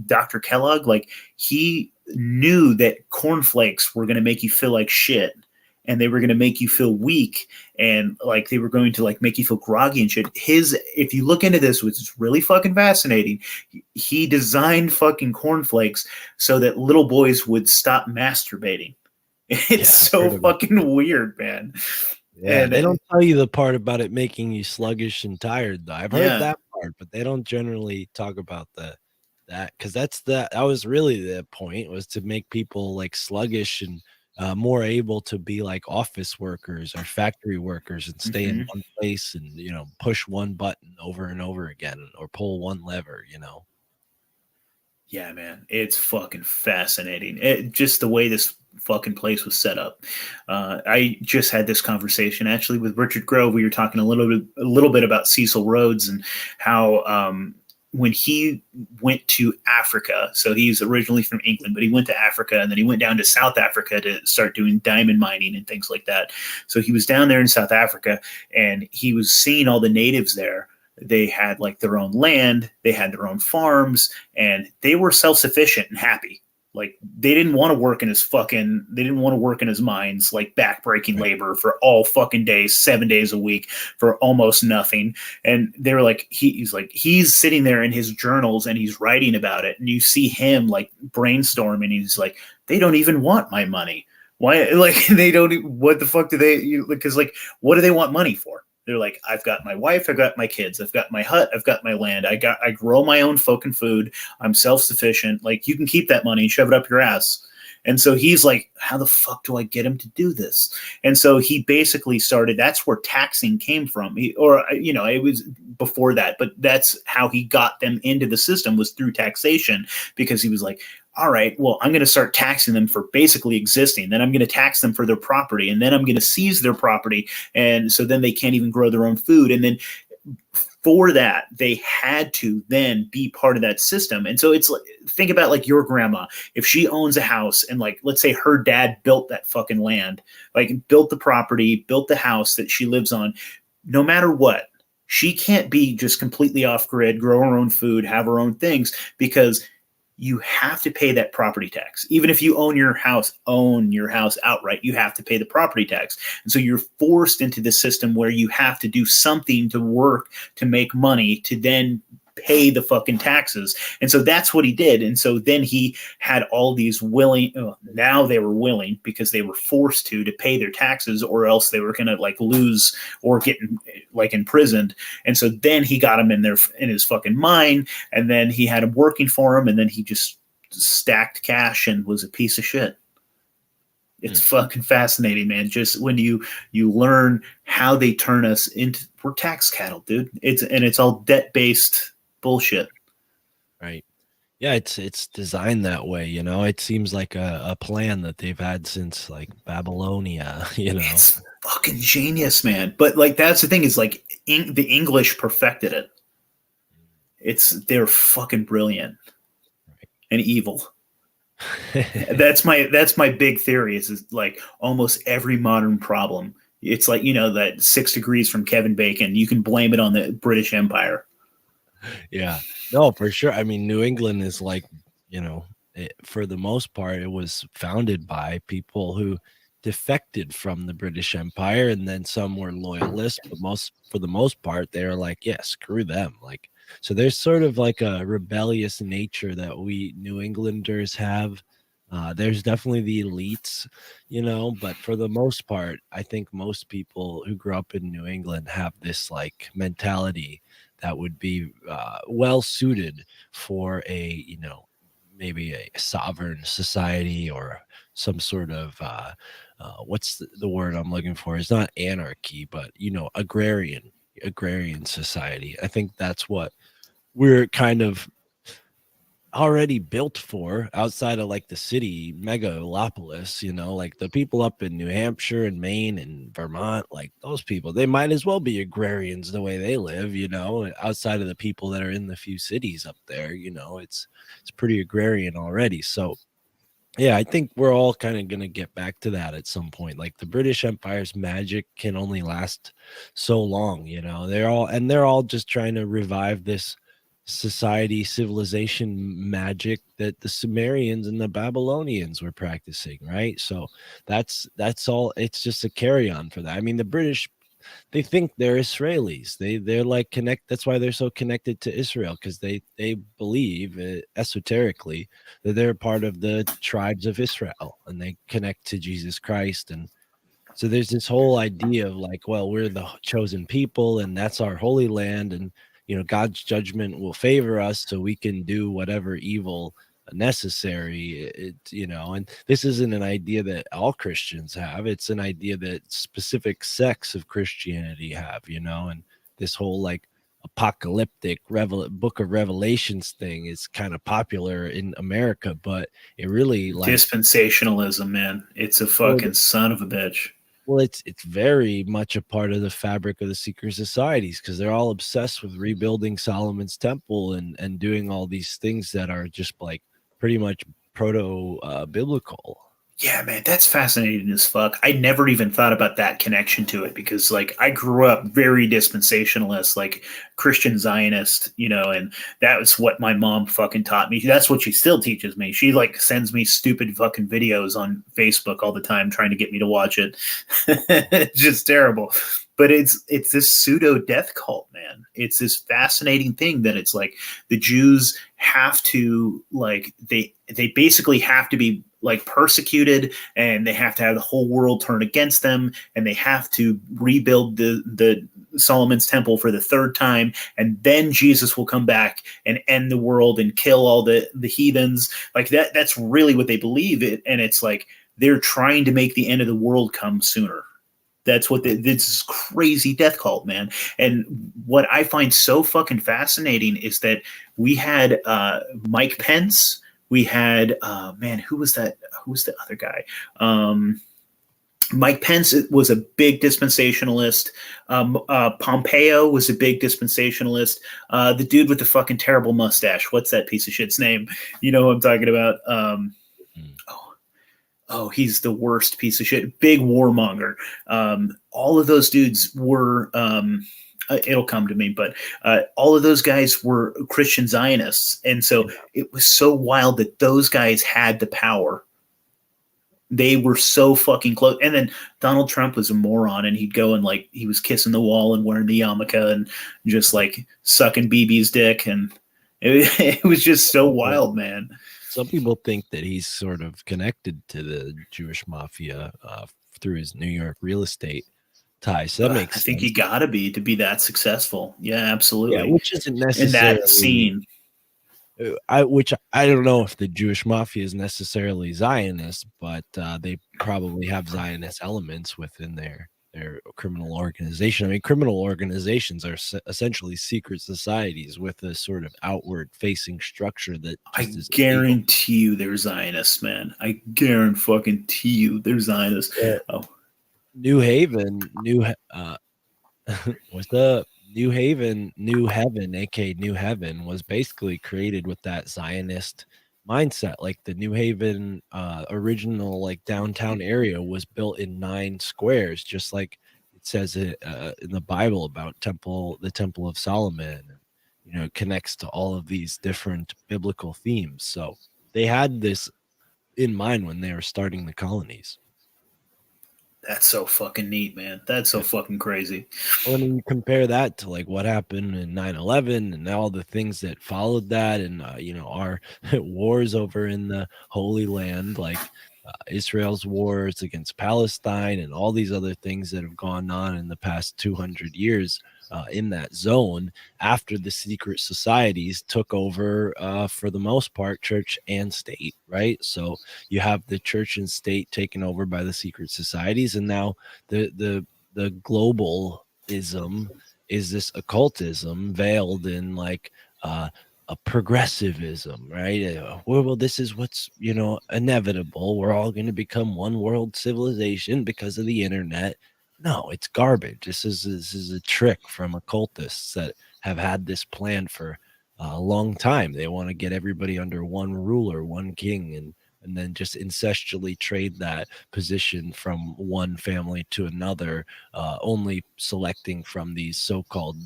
Speaker 2: Dr. Kellogg, like he knew that cornflakes were going to make you feel like shit, and they were going to make you feel weak, and like they were going to like make you feel groggy and shit. If you look into this, which is really fucking fascinating, he designed fucking cornflakes so that little boys would stop masturbating. It's
Speaker 1: Yeah, I've
Speaker 2: so
Speaker 1: heard of it.
Speaker 2: fucking weird, man.
Speaker 1: Yeah,
Speaker 2: And
Speaker 1: they don't tell you the part about it making you sluggish and tired, though. I've heard
Speaker 2: yeah,
Speaker 1: that part, but they don't generally talk about that because that was really the point, was to make people like sluggish and more able to be like office workers or factory workers and stay in
Speaker 2: mhm.
Speaker 1: one place and push one button over and over again or pull one lever.
Speaker 2: Yeah, man, it's fucking fascinating. Just the way this fucking place was set up. I just had this conversation actually with Richard Grove. We were talking a little bit about Cecil Rhodes and how when he went to Africa, so he's originally from England, but he went to Africa and then he went down to South Africa to start doing diamond mining and things like that. So he was down there in South Africa and he was seeing all the natives there. They had like their own land, they had their own farms, and they were self-sufficient and happy. Like they didn't want to work in they didn't want to work in his mines, like backbreaking
Speaker 1: Right.
Speaker 2: labor for all fucking days, 7 days a week for almost nothing. And they were like, he's sitting there in his journals and he's writing about it. And you see him like brainstorming. He's like, they don't even want my money. Why? Like they don't, what the fuck do they, because like, what do they want money for? They're like, I've got my wife, I've got my kids, I've got my hut, I've got my land, I grow my own fucking food, I'm self sufficient. Like you can keep that money and shove it up your ass. And so he's like, how the fuck do I get him to do this? And so he basically started. That's where taxing came from, it was before that, but that's how he got them into the system was through taxation because he was like, all right, well, I'm going to start taxing them for basically existing. Then I'm going to tax them for their property, and then I'm going to seize their property, and so then they can't even grow their own food. And then for that, they had to then be part of that system. And so it's like, think about like your grandma. If she owns a house and like, let's say her dad built that fucking land, like built the property, built the house that she lives on, no matter what, she can't be just completely off grid, grow her own food, have her own things because you have to pay that property tax. Even if you own your house outright, you have to pay the property tax. And so you're forced into this system where you have to do something to work to make money to then pay the fucking taxes. And so that's what he did. And so then he had all these now they were willing because they were forced to pay their taxes or else they were going to like lose or get like imprisoned. And so then he got him in his fucking mine, and then he had him working for him, and then he just stacked cash and was a piece of shit. It's fucking fascinating, man. Just when you learn how they turn us into, we're tax cattle, dude. It's all debt based bullshit.
Speaker 1: Right. Yeah, it's designed that way. It seems like a plan that they've had since like Babylonia.
Speaker 2: It's fucking genius, man. But like that's the thing is like the English perfected it. They're fucking brilliant and evil. That's my big theory is like almost every modern problem. It's like, that 6 degrees from Kevin Bacon. You can blame it on the British Empire.
Speaker 1: Yeah, no, for sure. I mean, New England is like, for the most part, it was founded by people who defected from the British Empire, and then some were loyalists, but for the most part, they were like, yeah, screw them. Like, so there's sort of like a rebellious nature that we New Englanders have. There's definitely the elites, but for the most part, I think most people who grew up in New England have this like mentality that would be well suited for maybe a sovereign society or some sort of what's the word I'm looking for? It's not anarchy, but agrarian society. I think that's what we're kind of already built for outside of like the city megalopolis, like the people up in New Hampshire and Maine and Vermont, like those people, they might as well be agrarians the way they live, outside of the people that are in the few cities up there, it's pretty agrarian already. So yeah, I think we're all kind of going to get back to that at some point. Like the British Empire's magic can only last so long, they're all just trying to revive this civilization magic that the Sumerians and the Babylonians were practicing, right? So that's all. It's just a carry on for that. I mean, the British, they think they're Israelis. They're like that's why they're so connected to Israel, because they believe esoterically that they're part of the tribes of Israel and they connect to Jesus Christ. And so there's this whole idea of like, well, we're the chosen people and that's our holy land, and God's judgment will favor us so we can do whatever evil necessary. And this isn't an idea that all Christians have. It's an idea that specific sects of Christianity have, and this whole like apocalyptic book of Revelations thing is kind of popular in America, but it really like
Speaker 2: Dispensationalism, man. It's a fucking son of a bitch.
Speaker 1: well, it's very much a part of the fabric of the secret societies, because they're all obsessed with rebuilding Solomon's temple and doing all these things that are just like pretty much proto biblical.
Speaker 2: Yeah, man, that's fascinating as fuck. I never even thought about that connection to it because, like, I grew up very dispensationalist, like Christian Zionist, and that was what my mom fucking taught me. That's what she still teaches me. She, like, sends me stupid fucking videos on Facebook all the time trying to get me to watch it. It's just terrible. But it's this pseudo death cult, man. It's this fascinating thing that it's like the Jews have to, like, they basically have to be like persecuted, and they have to have the whole world turn against them, and they have to rebuild the Solomon's temple for the third time, and then Jesus will come back and end the world and kill all the heathens. Like that's really what they believe it, and it's like they're trying to make the end of the world come sooner. That's what this is crazy death cult, man. And what I find so fucking fascinating is that we had Mike Pence. We had man, who was that? Who was the other guy? Mike Pence was a big dispensationalist. Pompeo was a big dispensationalist. The dude with the fucking terrible mustache. What's that piece of shit's name? You know who I'm talking about? Oh, he's the worst piece of shit. Big warmonger. All of those dudes were. It'll come to me, but all of those guys were Christian Zionists, and so it was so wild that those guys had the power. They were so fucking close. And then Donald Trump was a moron, and he'd go and like he was kissing the wall and wearing the yarmulke and just like sucking BB's dick, and it was just so wild, man.
Speaker 1: Some people think that he's sort of connected to the Jewish mafia through his New York real estate ties. So that makes sense.
Speaker 2: I think you gotta be to be that successful. Yeah, absolutely.
Speaker 1: Yeah, which isn't necessarily
Speaker 2: in that scene.
Speaker 1: Which I don't know if the Jewish mafia is necessarily Zionist, but they probably have Zionist elements within their criminal organization. I mean, criminal organizations are essentially secret societies with a sort of outward facing structure that
Speaker 2: I guarantee you they're Zionists, man. I guarantee you they're Zionists.
Speaker 1: Yeah.
Speaker 2: Oh.
Speaker 1: New Haven, what's up? New Haven, New Heaven, aka New Heaven, was basically created with that Zionist mindset. Like the New Haven original like downtown area was built in 9 squares, just like it says it in the Bible about the Temple of Solomon. And, it connects to all of these different biblical themes. So they had this in mind when they were starting the colonies.
Speaker 2: That's so fucking neat, man. That's so fucking crazy.
Speaker 1: When you compare that to like what happened in 9/11 and all the things that followed that, and our wars over in the Holy Land, like Israel's wars against Palestine and all these other things that have gone on in the past 200 years in that zone, after the secret societies took over, for the most part, church and state, right? So you have the church and state taken over by the secret societies, and now the globalism is this occultism veiled in like a progressivism, right? Well, this is what's inevitable. We're all going to become one world civilization because of the internet. No, it's garbage. This is a trick from occultists that have had this plan for a long time. They want to get everybody under one ruler, one king, and then just incestually trade that position from one family to another, only selecting from these so-called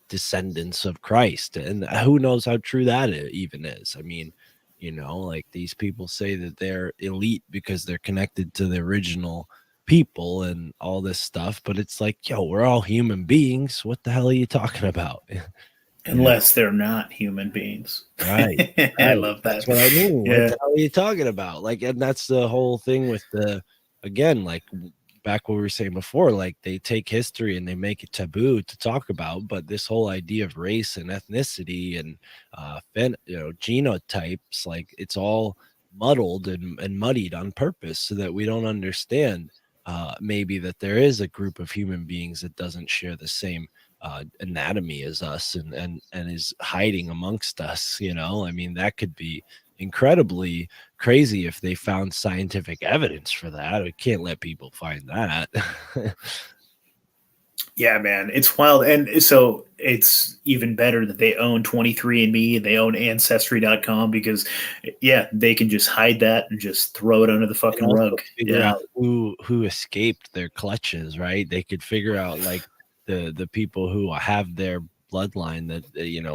Speaker 1: descendants of Christ. And who knows how true that even is. I mean, like these people say that they're elite because they're connected to the original people and all this stuff, but it's like, yo, we're all human beings. What the hell are you talking about?
Speaker 2: Unless they're not human beings.
Speaker 1: Right.
Speaker 2: I
Speaker 1: Right.
Speaker 2: love
Speaker 1: That's
Speaker 2: that.
Speaker 1: what I mean. What
Speaker 2: Yeah.
Speaker 1: the hell are you talking about? Like, and that's the whole thing with again, like back what we were saying before, like they take history and they make it taboo to talk about. But this whole idea of race and ethnicity and genotypes, like it's all muddled and muddied on purpose so that we don't understand maybe that there is a group of human beings that doesn't share the same anatomy as us and is hiding amongst us. I mean, that could be incredibly crazy if they found scientific evidence for that. We can't let people find that.
Speaker 2: Yeah, man, it's wild. And so it's even better that they own 23andMe and they own Ancestry.com because, yeah, they can just hide that and just throw it under the
Speaker 1: And
Speaker 2: fucking
Speaker 1: also
Speaker 2: rug.
Speaker 1: figure
Speaker 2: Yeah.
Speaker 1: out who escaped their clutches, right? They could figure out like the people who have their bloodline that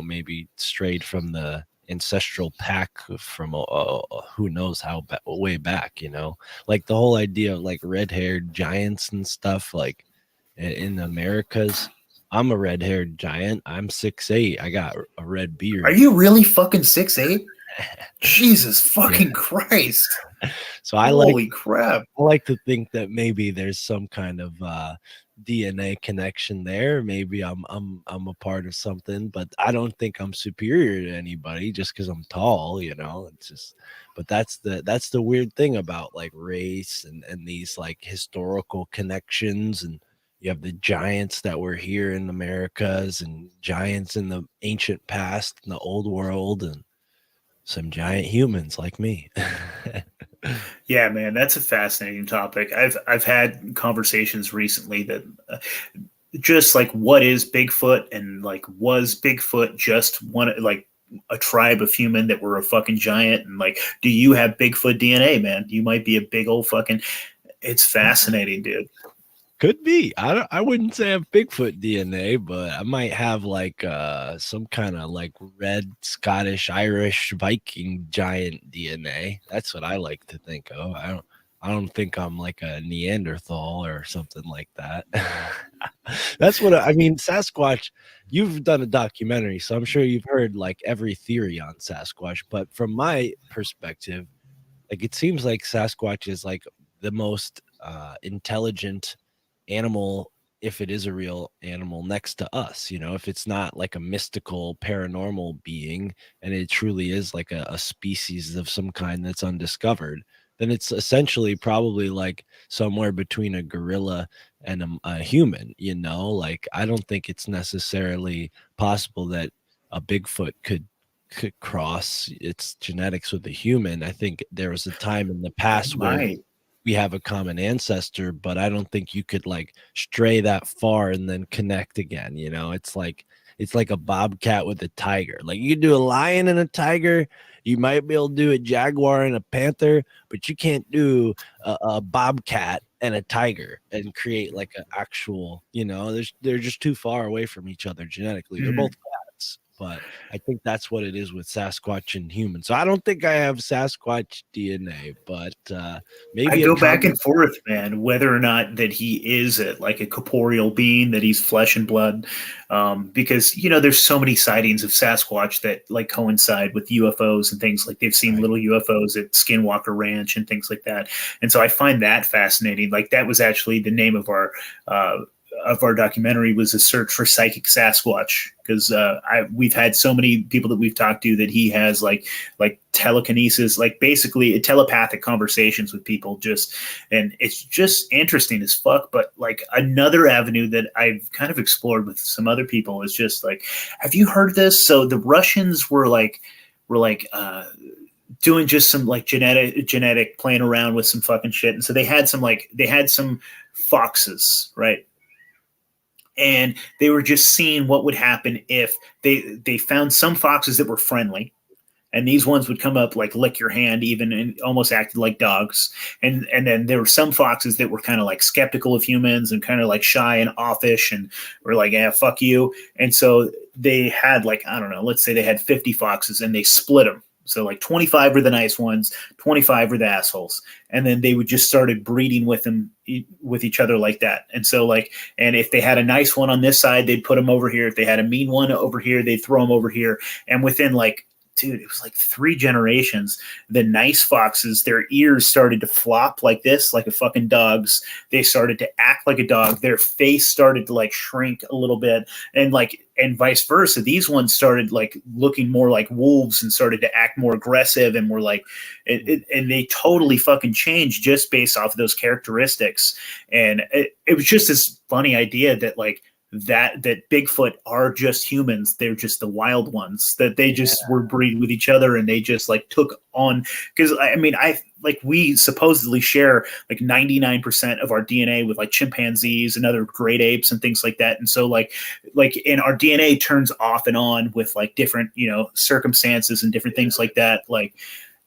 Speaker 1: maybe strayed from the ancestral pack from who knows how way back. Like the whole idea of like red-haired giants and stuff, like in the Americas. I'm a red-haired giant. I'm 6'8". I got a red
Speaker 2: Are
Speaker 1: beard.
Speaker 2: you really fucking 6'8"? Jesus
Speaker 1: Yeah.
Speaker 2: fucking Christ.
Speaker 1: So I like
Speaker 2: Holy crap.
Speaker 1: I like to think that maybe there's some kind of DNA connection there. Maybe I'm a part of something, but I don't think I'm superior to anybody just because I'm tall. It's just, but that's the weird thing about like race and these like historical connections. And you have the giants that were here in Americas and giants in the ancient past in the old world and some giant humans like me.
Speaker 2: Yeah, man, that's a fascinating topic. I've had conversations recently that just like what is Bigfoot and like was Bigfoot just one like a tribe of human that were a fucking giant and like do you have Bigfoot DNA, man? You might be a big old fucking. It's fascinating, dude.
Speaker 1: Could be. I wouldn't say I have Bigfoot DNA, but I might have like some kind of like red Scottish Irish Viking giant DNA. That's what I like to think of. I don't think I'm like a Neanderthal or something like that. That's what I mean. Sasquatch, you've done a documentary, so I'm sure you've heard like every theory on Sasquatch, but from my perspective, like it seems like Sasquatch is like the most intelligent animal, if it is a real animal, next to us. If it's not like a mystical paranormal being and it truly is like a species of some kind that's undiscovered, then it's essentially probably like somewhere between a gorilla and a human. Like I don't think it's necessarily possible that a Bigfoot could cross its genetics with a human. I think there was a time in the
Speaker 2: It
Speaker 1: past where
Speaker 2: might.
Speaker 1: we have a common ancestor, but I don't think you could like stray that far and then connect again. You know, it's like a bobcat with a tiger. Like you could do a lion and a tiger, you might be able to do a jaguar and a panther, but you can't do a bobcat and a tiger and create like an actual, you know, they're just too far away from each other genetically. They're both cats, but I think that's what it is with Sasquatch and human. So I don't think I have Sasquatch DNA, but
Speaker 2: I
Speaker 1: maybe a
Speaker 2: go back
Speaker 1: common.
Speaker 2: and forth, man, whether or not that he is like a corporeal being, that he's flesh and blood, because there's so many sightings of Sasquatch that like coincide with UFOs and things. Like they've seen
Speaker 1: Right.
Speaker 2: little UFOs at Skinwalker Ranch and things like that, and so I find that fascinating. Like that was actually the name uh, of our documentary, was a search for psychic Sasquatch, because we've had so many people that we've talked to that he has like telekinesis, like basically telepathic conversations with people, and it's just interesting as fuck. But like another avenue that I've kind of explored with some other people is just like, have you heard this? So the Russians were doing just some like genetic playing around with some fucking shit, and so they had some foxes, right? And they were just seeing what would happen if they found some foxes that were friendly, and these ones would come up, like lick your hand even, and almost acted like dogs. And then there were some foxes that were kind of like skeptical of humans and kind of like shy and offish and were like, yeah, fuck you. And so they had, like, I don't know, let's say they had 50 foxes and they split them. So like 25 were the nice ones, 25 were the assholes, and then they would just started breeding with them, with each other, like that. And so like, and if they had a nice one on this side, they'd put them over here. If they had a mean one over here, they'd throw them over here. And within like, dude, it was like 3 generations, the nice foxes, their ears started to flop like this, like a fucking dog's. They started to act like a dog. Their face started to like shrink a little bit, and vice versa. These ones started like looking more like wolves and started to act more aggressive, and were like, and they totally fucking changed just based off of those characteristics. And it was just this funny idea that like, that Bigfoot are just humans. They're just the wild ones, that they just were breeding with each other, and they just like took on, because I mean, we supposedly share like 99% of our DNA with like chimpanzees and other great apes and things like that. And so like in our DNA turns off and on with like different, circumstances and different things like that. Like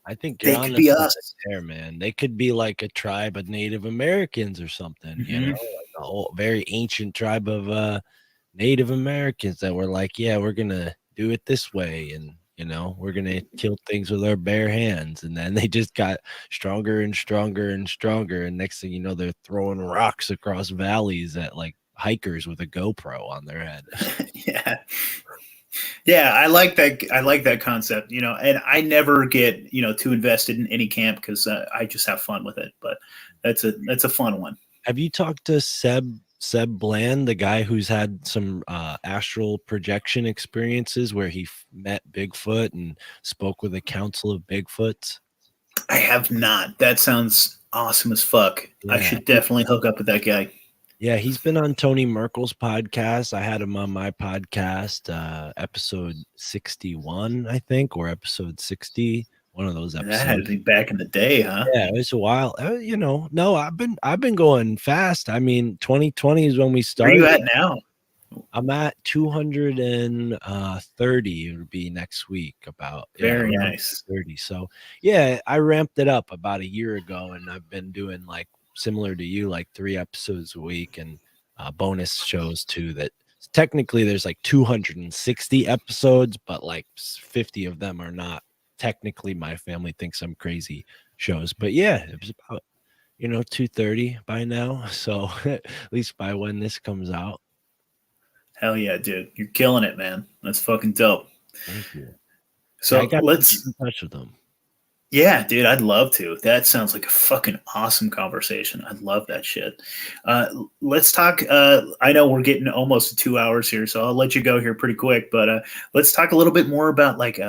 Speaker 1: I think you're
Speaker 2: they
Speaker 1: on
Speaker 2: could
Speaker 1: to
Speaker 2: be
Speaker 1: something
Speaker 2: us.
Speaker 1: there, man. They could be like a tribe of Native Americans or something, you know,
Speaker 2: Mm-hmm.
Speaker 1: like a whole very ancient tribe of Native Americans that were like, yeah, we're gonna do it this way, and you know, we're gonna kill things with our bare hands, and then they just got stronger and stronger and stronger, and next thing you know, they're throwing rocks across valleys at like hikers with a GoPro on their head.
Speaker 2: Yeah. Yeah, I like that. I like that concept, and I never get, too invested in any camp, because I just have fun with it. But that's a fun one.
Speaker 1: Have you talked to Seb Bland, the guy who's had some astral projection experiences where he met Bigfoot and spoke with a council of Bigfoots?
Speaker 2: I have not. That sounds awesome as fuck. I
Speaker 1: Yeah.
Speaker 2: should definitely hook up with that guy.
Speaker 1: Yeah, he's been on Tony Merkel's podcast. I had him on my podcast, episode 61, I think, or episode 60, one of those
Speaker 2: That had to
Speaker 1: episodes.
Speaker 2: be back in the day, huh?
Speaker 1: Yeah, it was a while. You know, no, I've been going fast. I mean, 2020 is when we
Speaker 2: Where are you
Speaker 1: started.
Speaker 2: at now?
Speaker 1: I'm at 230. It would be next week, about, yeah,
Speaker 2: Very
Speaker 1: around
Speaker 2: nice.
Speaker 1: 30. So yeah, I ramped it up about a year ago, and I've been doing like similar to you, like 3 episodes a week, and bonus shows too. That technically there's like 260 episodes, but like 50 of them are not technically, my family thinks I'm crazy shows. But yeah, it was about 230 by now. So at least by when this comes out.
Speaker 2: Hell yeah, dude. You're killing it, man. That's fucking dope.
Speaker 1: Thank you. Yeah, I
Speaker 2: So
Speaker 1: got to keep
Speaker 2: let's
Speaker 1: in touch with them.
Speaker 2: Yeah, dude, I'd love to. That sounds like a fucking awesome conversation. I'd love that shit. Let's talk. I know we're getting almost to 2 hours here, so I'll let you go here pretty quick. But let's talk a little bit more about like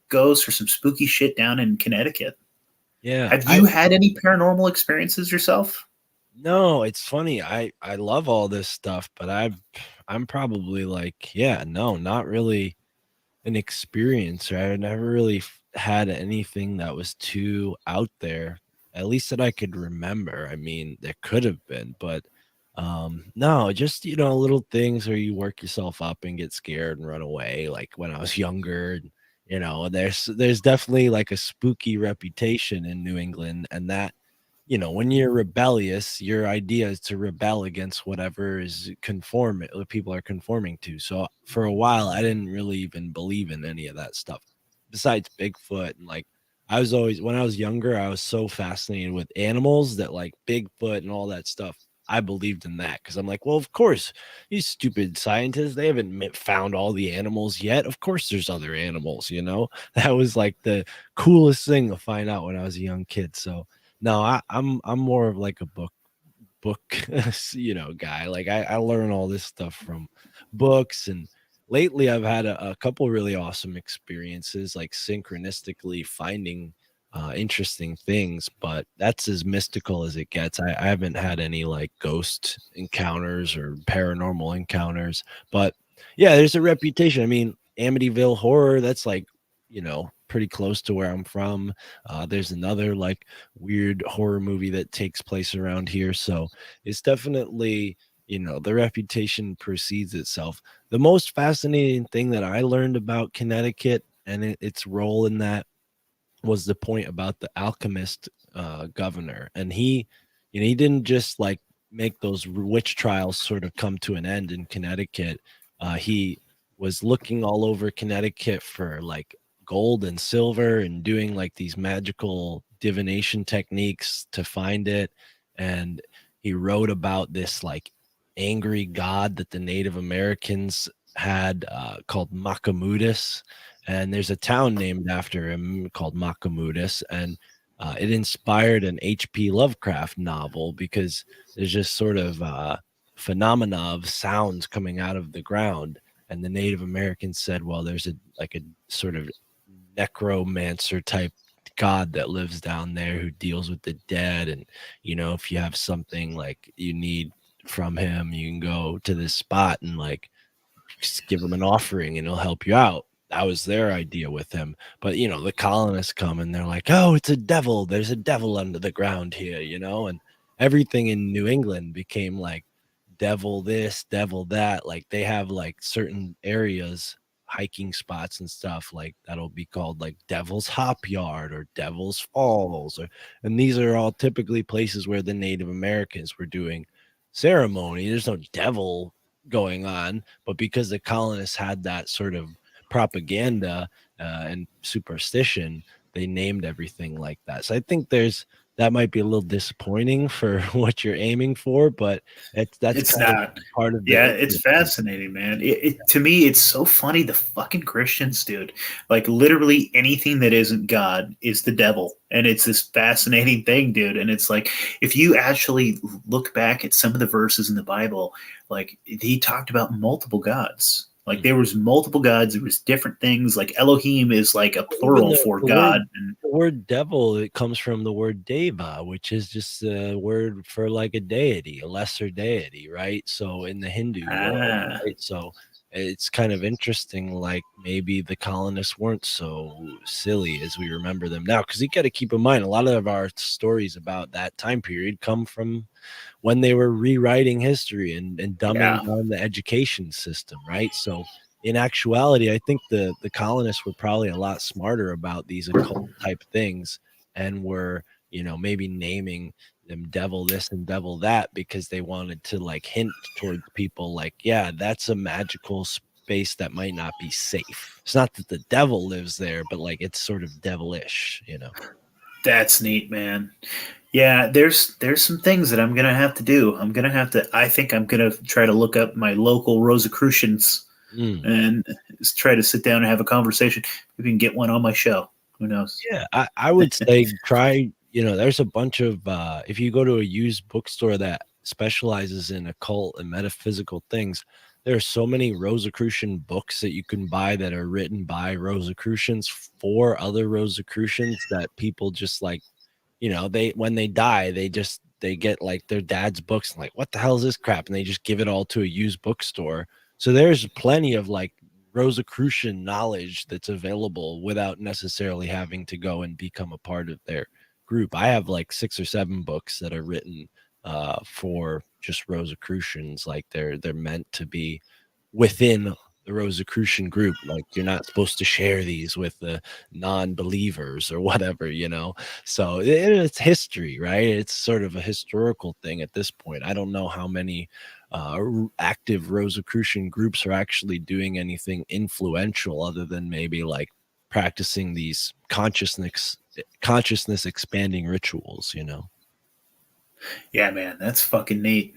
Speaker 2: ghosts or some spooky shit down in Connecticut.
Speaker 1: Yeah,
Speaker 2: Have you had any paranormal experiences yourself?
Speaker 1: no, it's funny. I love all this stuff, but I'm probably like, yeah, no, not really an experiencer. I never really had anything that was too out there. at least that I could remember. I mean, there could have been, but no, just little things where you work yourself up and get scared and run away. Like when I was younger, and, there's definitely like a spooky reputation in New England, and that when you're rebellious, your idea is to rebel against whatever is conform people are conforming to. So for a while, I didn't really even believe in any of that stuff, besides Bigfoot. And like, I was always, when I was younger, I was so fascinated with animals that like Bigfoot and all that stuff. I believed in that because I'm like, well, of course, these stupid scientists, they haven't found all the animals yet. Of course, there's other animals. That was like the coolest thing to find out when I was a young kid. So, no, I'm more of like a book guy. Like I learn all this stuff from books, and lately I've had a couple really awesome experiences, like synchronistically finding interesting things, but that's as mystical as it gets. I haven't had any like ghost encounters or paranormal encounters, but yeah, there's a reputation. I mean, Amityville Horror, that's like pretty close to where I'm from. There's another like weird horror movie that takes place around here. So it's definitely, the reputation precedes itself. The most fascinating thing that I learned about Connecticut and its role in that was the point about the alchemist governor. And he didn't just like make those witch trials sort of come to an end in Connecticut. He was looking all over Connecticut for like gold and silver and doing like these magical divination techniques to find it. And he wrote about this like angry god that the Native Americans had called Makamutis, and there's a town named after him called Makamutis, and it inspired an H.P. Lovecraft novel because there's just sort of phenomena of sounds coming out of the ground, and the Native Americans said, well, there's a sort of necromancer type god that lives down there who deals with the dead, and if you have something like you need from him, you can go to this spot and like just give him an offering and he'll help you out. That was their idea with him. But the colonists come and they're like, oh, it's a devil. There's a devil under the ground here, and everything in New England became like devil this, devil that. Like they have like certain areas, hiking spots and stuff like that'll be called like Devil's Hop Yard or Devil's Falls, and these are all typically places where the Native Americans were doing ceremony. There's no devil going on, but because the colonists had that sort of propaganda and superstition, they named everything like that. So I think that might be a little disappointing for what you're aiming for, but that's
Speaker 2: It's
Speaker 1: kind of
Speaker 2: not.
Speaker 1: part of the
Speaker 2: Yeah, it's
Speaker 1: interest.
Speaker 2: fascinating, man. To me, it's so funny. The fucking Christians, dude. Like literally anything that isn't God is the devil, and it's this fascinating thing, dude. And it's like if you actually look back at some of the verses in the Bible, like he talked about multiple gods. Like there was multiple gods. There was different things. Like Elohim is like a
Speaker 1: Even
Speaker 2: plural for
Speaker 1: the
Speaker 2: God.
Speaker 1: word
Speaker 2: And
Speaker 1: the word devil, it comes from the word deva, which is just a word for like a deity, a lesser deity, right? So in the Hindu world,
Speaker 2: ah,
Speaker 1: right? So it's kind of interesting, like maybe the colonists weren't so silly as we remember them now, because you got to keep in mind a lot of our stories about that time period come from when they were rewriting history and dumbing
Speaker 2: yeah,
Speaker 1: down the education system, right? So in actuality, I think the colonists were probably a lot smarter about these occult type things and were, maybe naming them devil this and devil that because they wanted to like hint towards people like, yeah, that's a magical space that might not be safe. It's not that the devil lives there, but like it's sort of devilish.
Speaker 2: that's neat, man. Yeah, there's some things that I'm gonna have to do. I'm gonna have to. I think I'm gonna try to look up my local Rosicrucians
Speaker 1: Mm.
Speaker 2: and try to sit down and have a conversation. Maybe we can get one on my show. Who knows?
Speaker 1: Yeah, I would say try, there's a bunch of if you go to a used bookstore that specializes in occult and metaphysical things, there are so many Rosicrucian books that you can buy that are written by Rosicrucians for other Rosicrucians that people just like, they when they die, they get like their dad's books and like, what the hell is this crap? And they just give it all to a used bookstore. So there's plenty of like Rosicrucian knowledge that's available without necessarily having to go and become a part of their group. I have like 6 or 7 books that are written for just Rosicrucians. Like they're meant to be within the Rosicrucian group. Like you're not supposed to share these with the non-believers or whatever, you know. So it's history, right? It's sort of a historical thing at this point. I don't know how many active Rosicrucian groups are actually doing anything influential other than maybe like practicing these consciousness expanding rituals, you know.
Speaker 2: Yeah, man, that's fucking neat.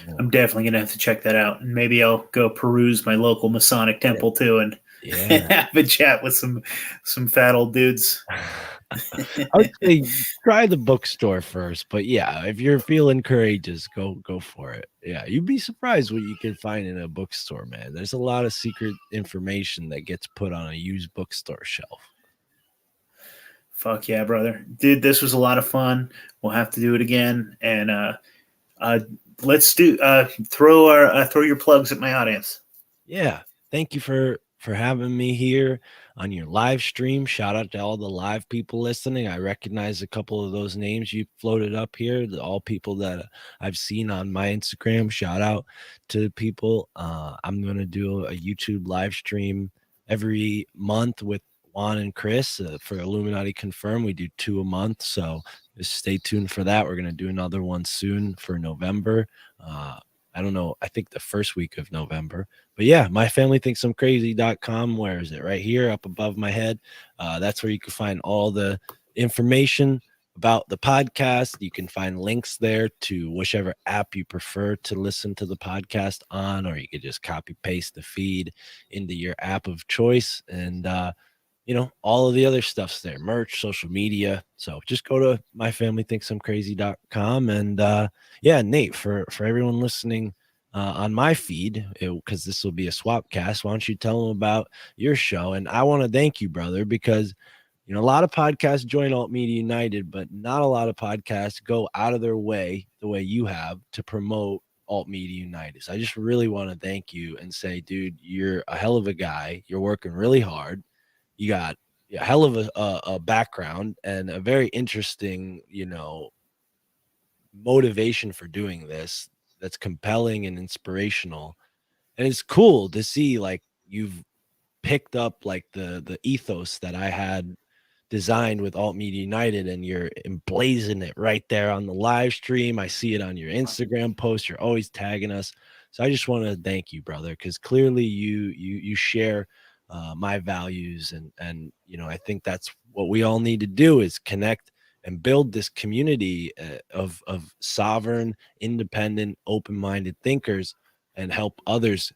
Speaker 1: Yeah.
Speaker 2: I'm definitely gonna have to check that out, and maybe I'll go peruse my local Masonic temple too, and
Speaker 1: Yeah.
Speaker 2: have a chat with some fat old dudes.
Speaker 1: I would say try the bookstore first, but yeah, if you're feeling courageous, go for it. Yeah, you'd be surprised what you can find in a bookstore, man. There's a lot of secret information that gets put on a used bookstore shelf.
Speaker 2: Fuck yeah, brother, dude, this was a lot of fun. We'll have to do it again, and uh, let's do throw your plugs at my audience.
Speaker 1: Yeah, thank you for having me here on your live stream. Shout out to all the live people listening. I recognize a couple of those names you floated up here, all people that I've seen on my Instagram. Shout out to people. I'm going to do a YouTube live stream every month with Juan and Chris for Illuminati Confirm. We do 2 a month, so just stay tuned for that. We're going to do another one soon for November. I don't know. I think the first week of November. But yeah, myfamilythinksimcrazy.com. Where is it? Right here up above my head. That's where you can find all the information about the podcast. You can find links there to whichever app you prefer to listen to the podcast on, or you could just copy paste the feed into your app of choice. And you know, all of the other stuff's there, merch, social media. So just go to myfamilythinksimcrazy.com. And yeah, Nate, for everyone listening on my feed, because this will be a swap cast, why don't you tell them about your show? And I want to thank you, brother, because you know, a lot of podcasts join Alt Media United, but not a lot of podcasts go out of their way the way you have to promote Alt Media United. So I just really want to thank you and say, dude, you're a hell of a guy. You're working really hard. You got a hell of a background and a very interesting, you know, motivation for doing this that's compelling and inspirational. And it's cool to see like you've picked up like the ethos that I had designed with Alt Media United, and you're emblazoning it right there on the live stream. I see it on your Instagram post. You're always tagging us. So I just want to thank you, brother, because clearly you share my values, and you know, I think that's what we all need to do is connect and build this community of sovereign, independent, open-minded thinkers, and help others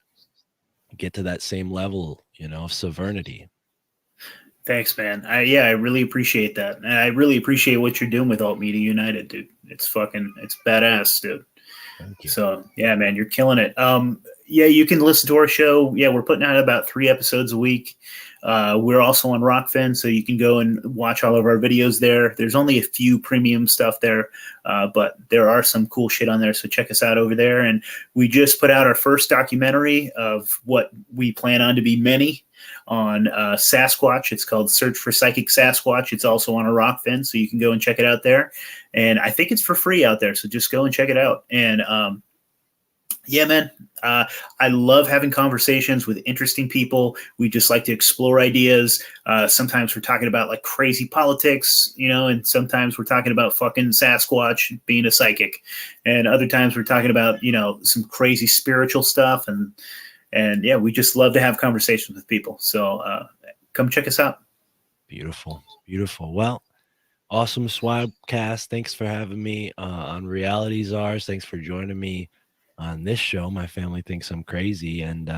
Speaker 1: get to that same level, you know, of sovereignty.
Speaker 2: Thanks, man. I really appreciate that, and I really appreciate what you're doing with Alt Media United, dude. It's badass, dude.
Speaker 1: Thank you.
Speaker 2: So yeah, man, you're killing it. Yeah, you can listen to our show. Yeah, we're putting out about 3 episodes a week. We're also on Rockfin, so you can go and watch all of our videos there. There's only a few premium stuff there, but there are some cool shit on there. So check us out over there. And we just put out our first documentary of what we plan on to be many on Sasquatch. It's called Search for Psychic Sasquatch. It's also on a Rockfin, so you can go and check it out there. And I think it's for free out there, so just go and check it out. And yeah, man, I love having conversations with interesting people. We just like to explore ideas. Sometimes we're talking about like crazy politics, you know, and sometimes we're talking about fucking Sasquatch being a psychic. And other times we're talking about, you know, some crazy spiritual stuff. And yeah, we just love to have conversations with people. So come check us out.
Speaker 1: Beautiful. Beautiful. Well, awesome Swabcast. Thanks for having me on Reality Czars. Thanks for joining me on this show. My family thinks I'm crazy. And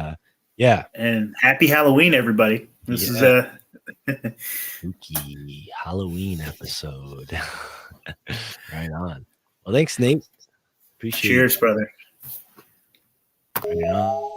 Speaker 1: yeah.
Speaker 2: And happy Halloween, everybody. This is a
Speaker 1: spooky Halloween episode. Right on. Well, thanks, Nate. Appreciate it.
Speaker 2: Cheers, brother.
Speaker 1: Right on.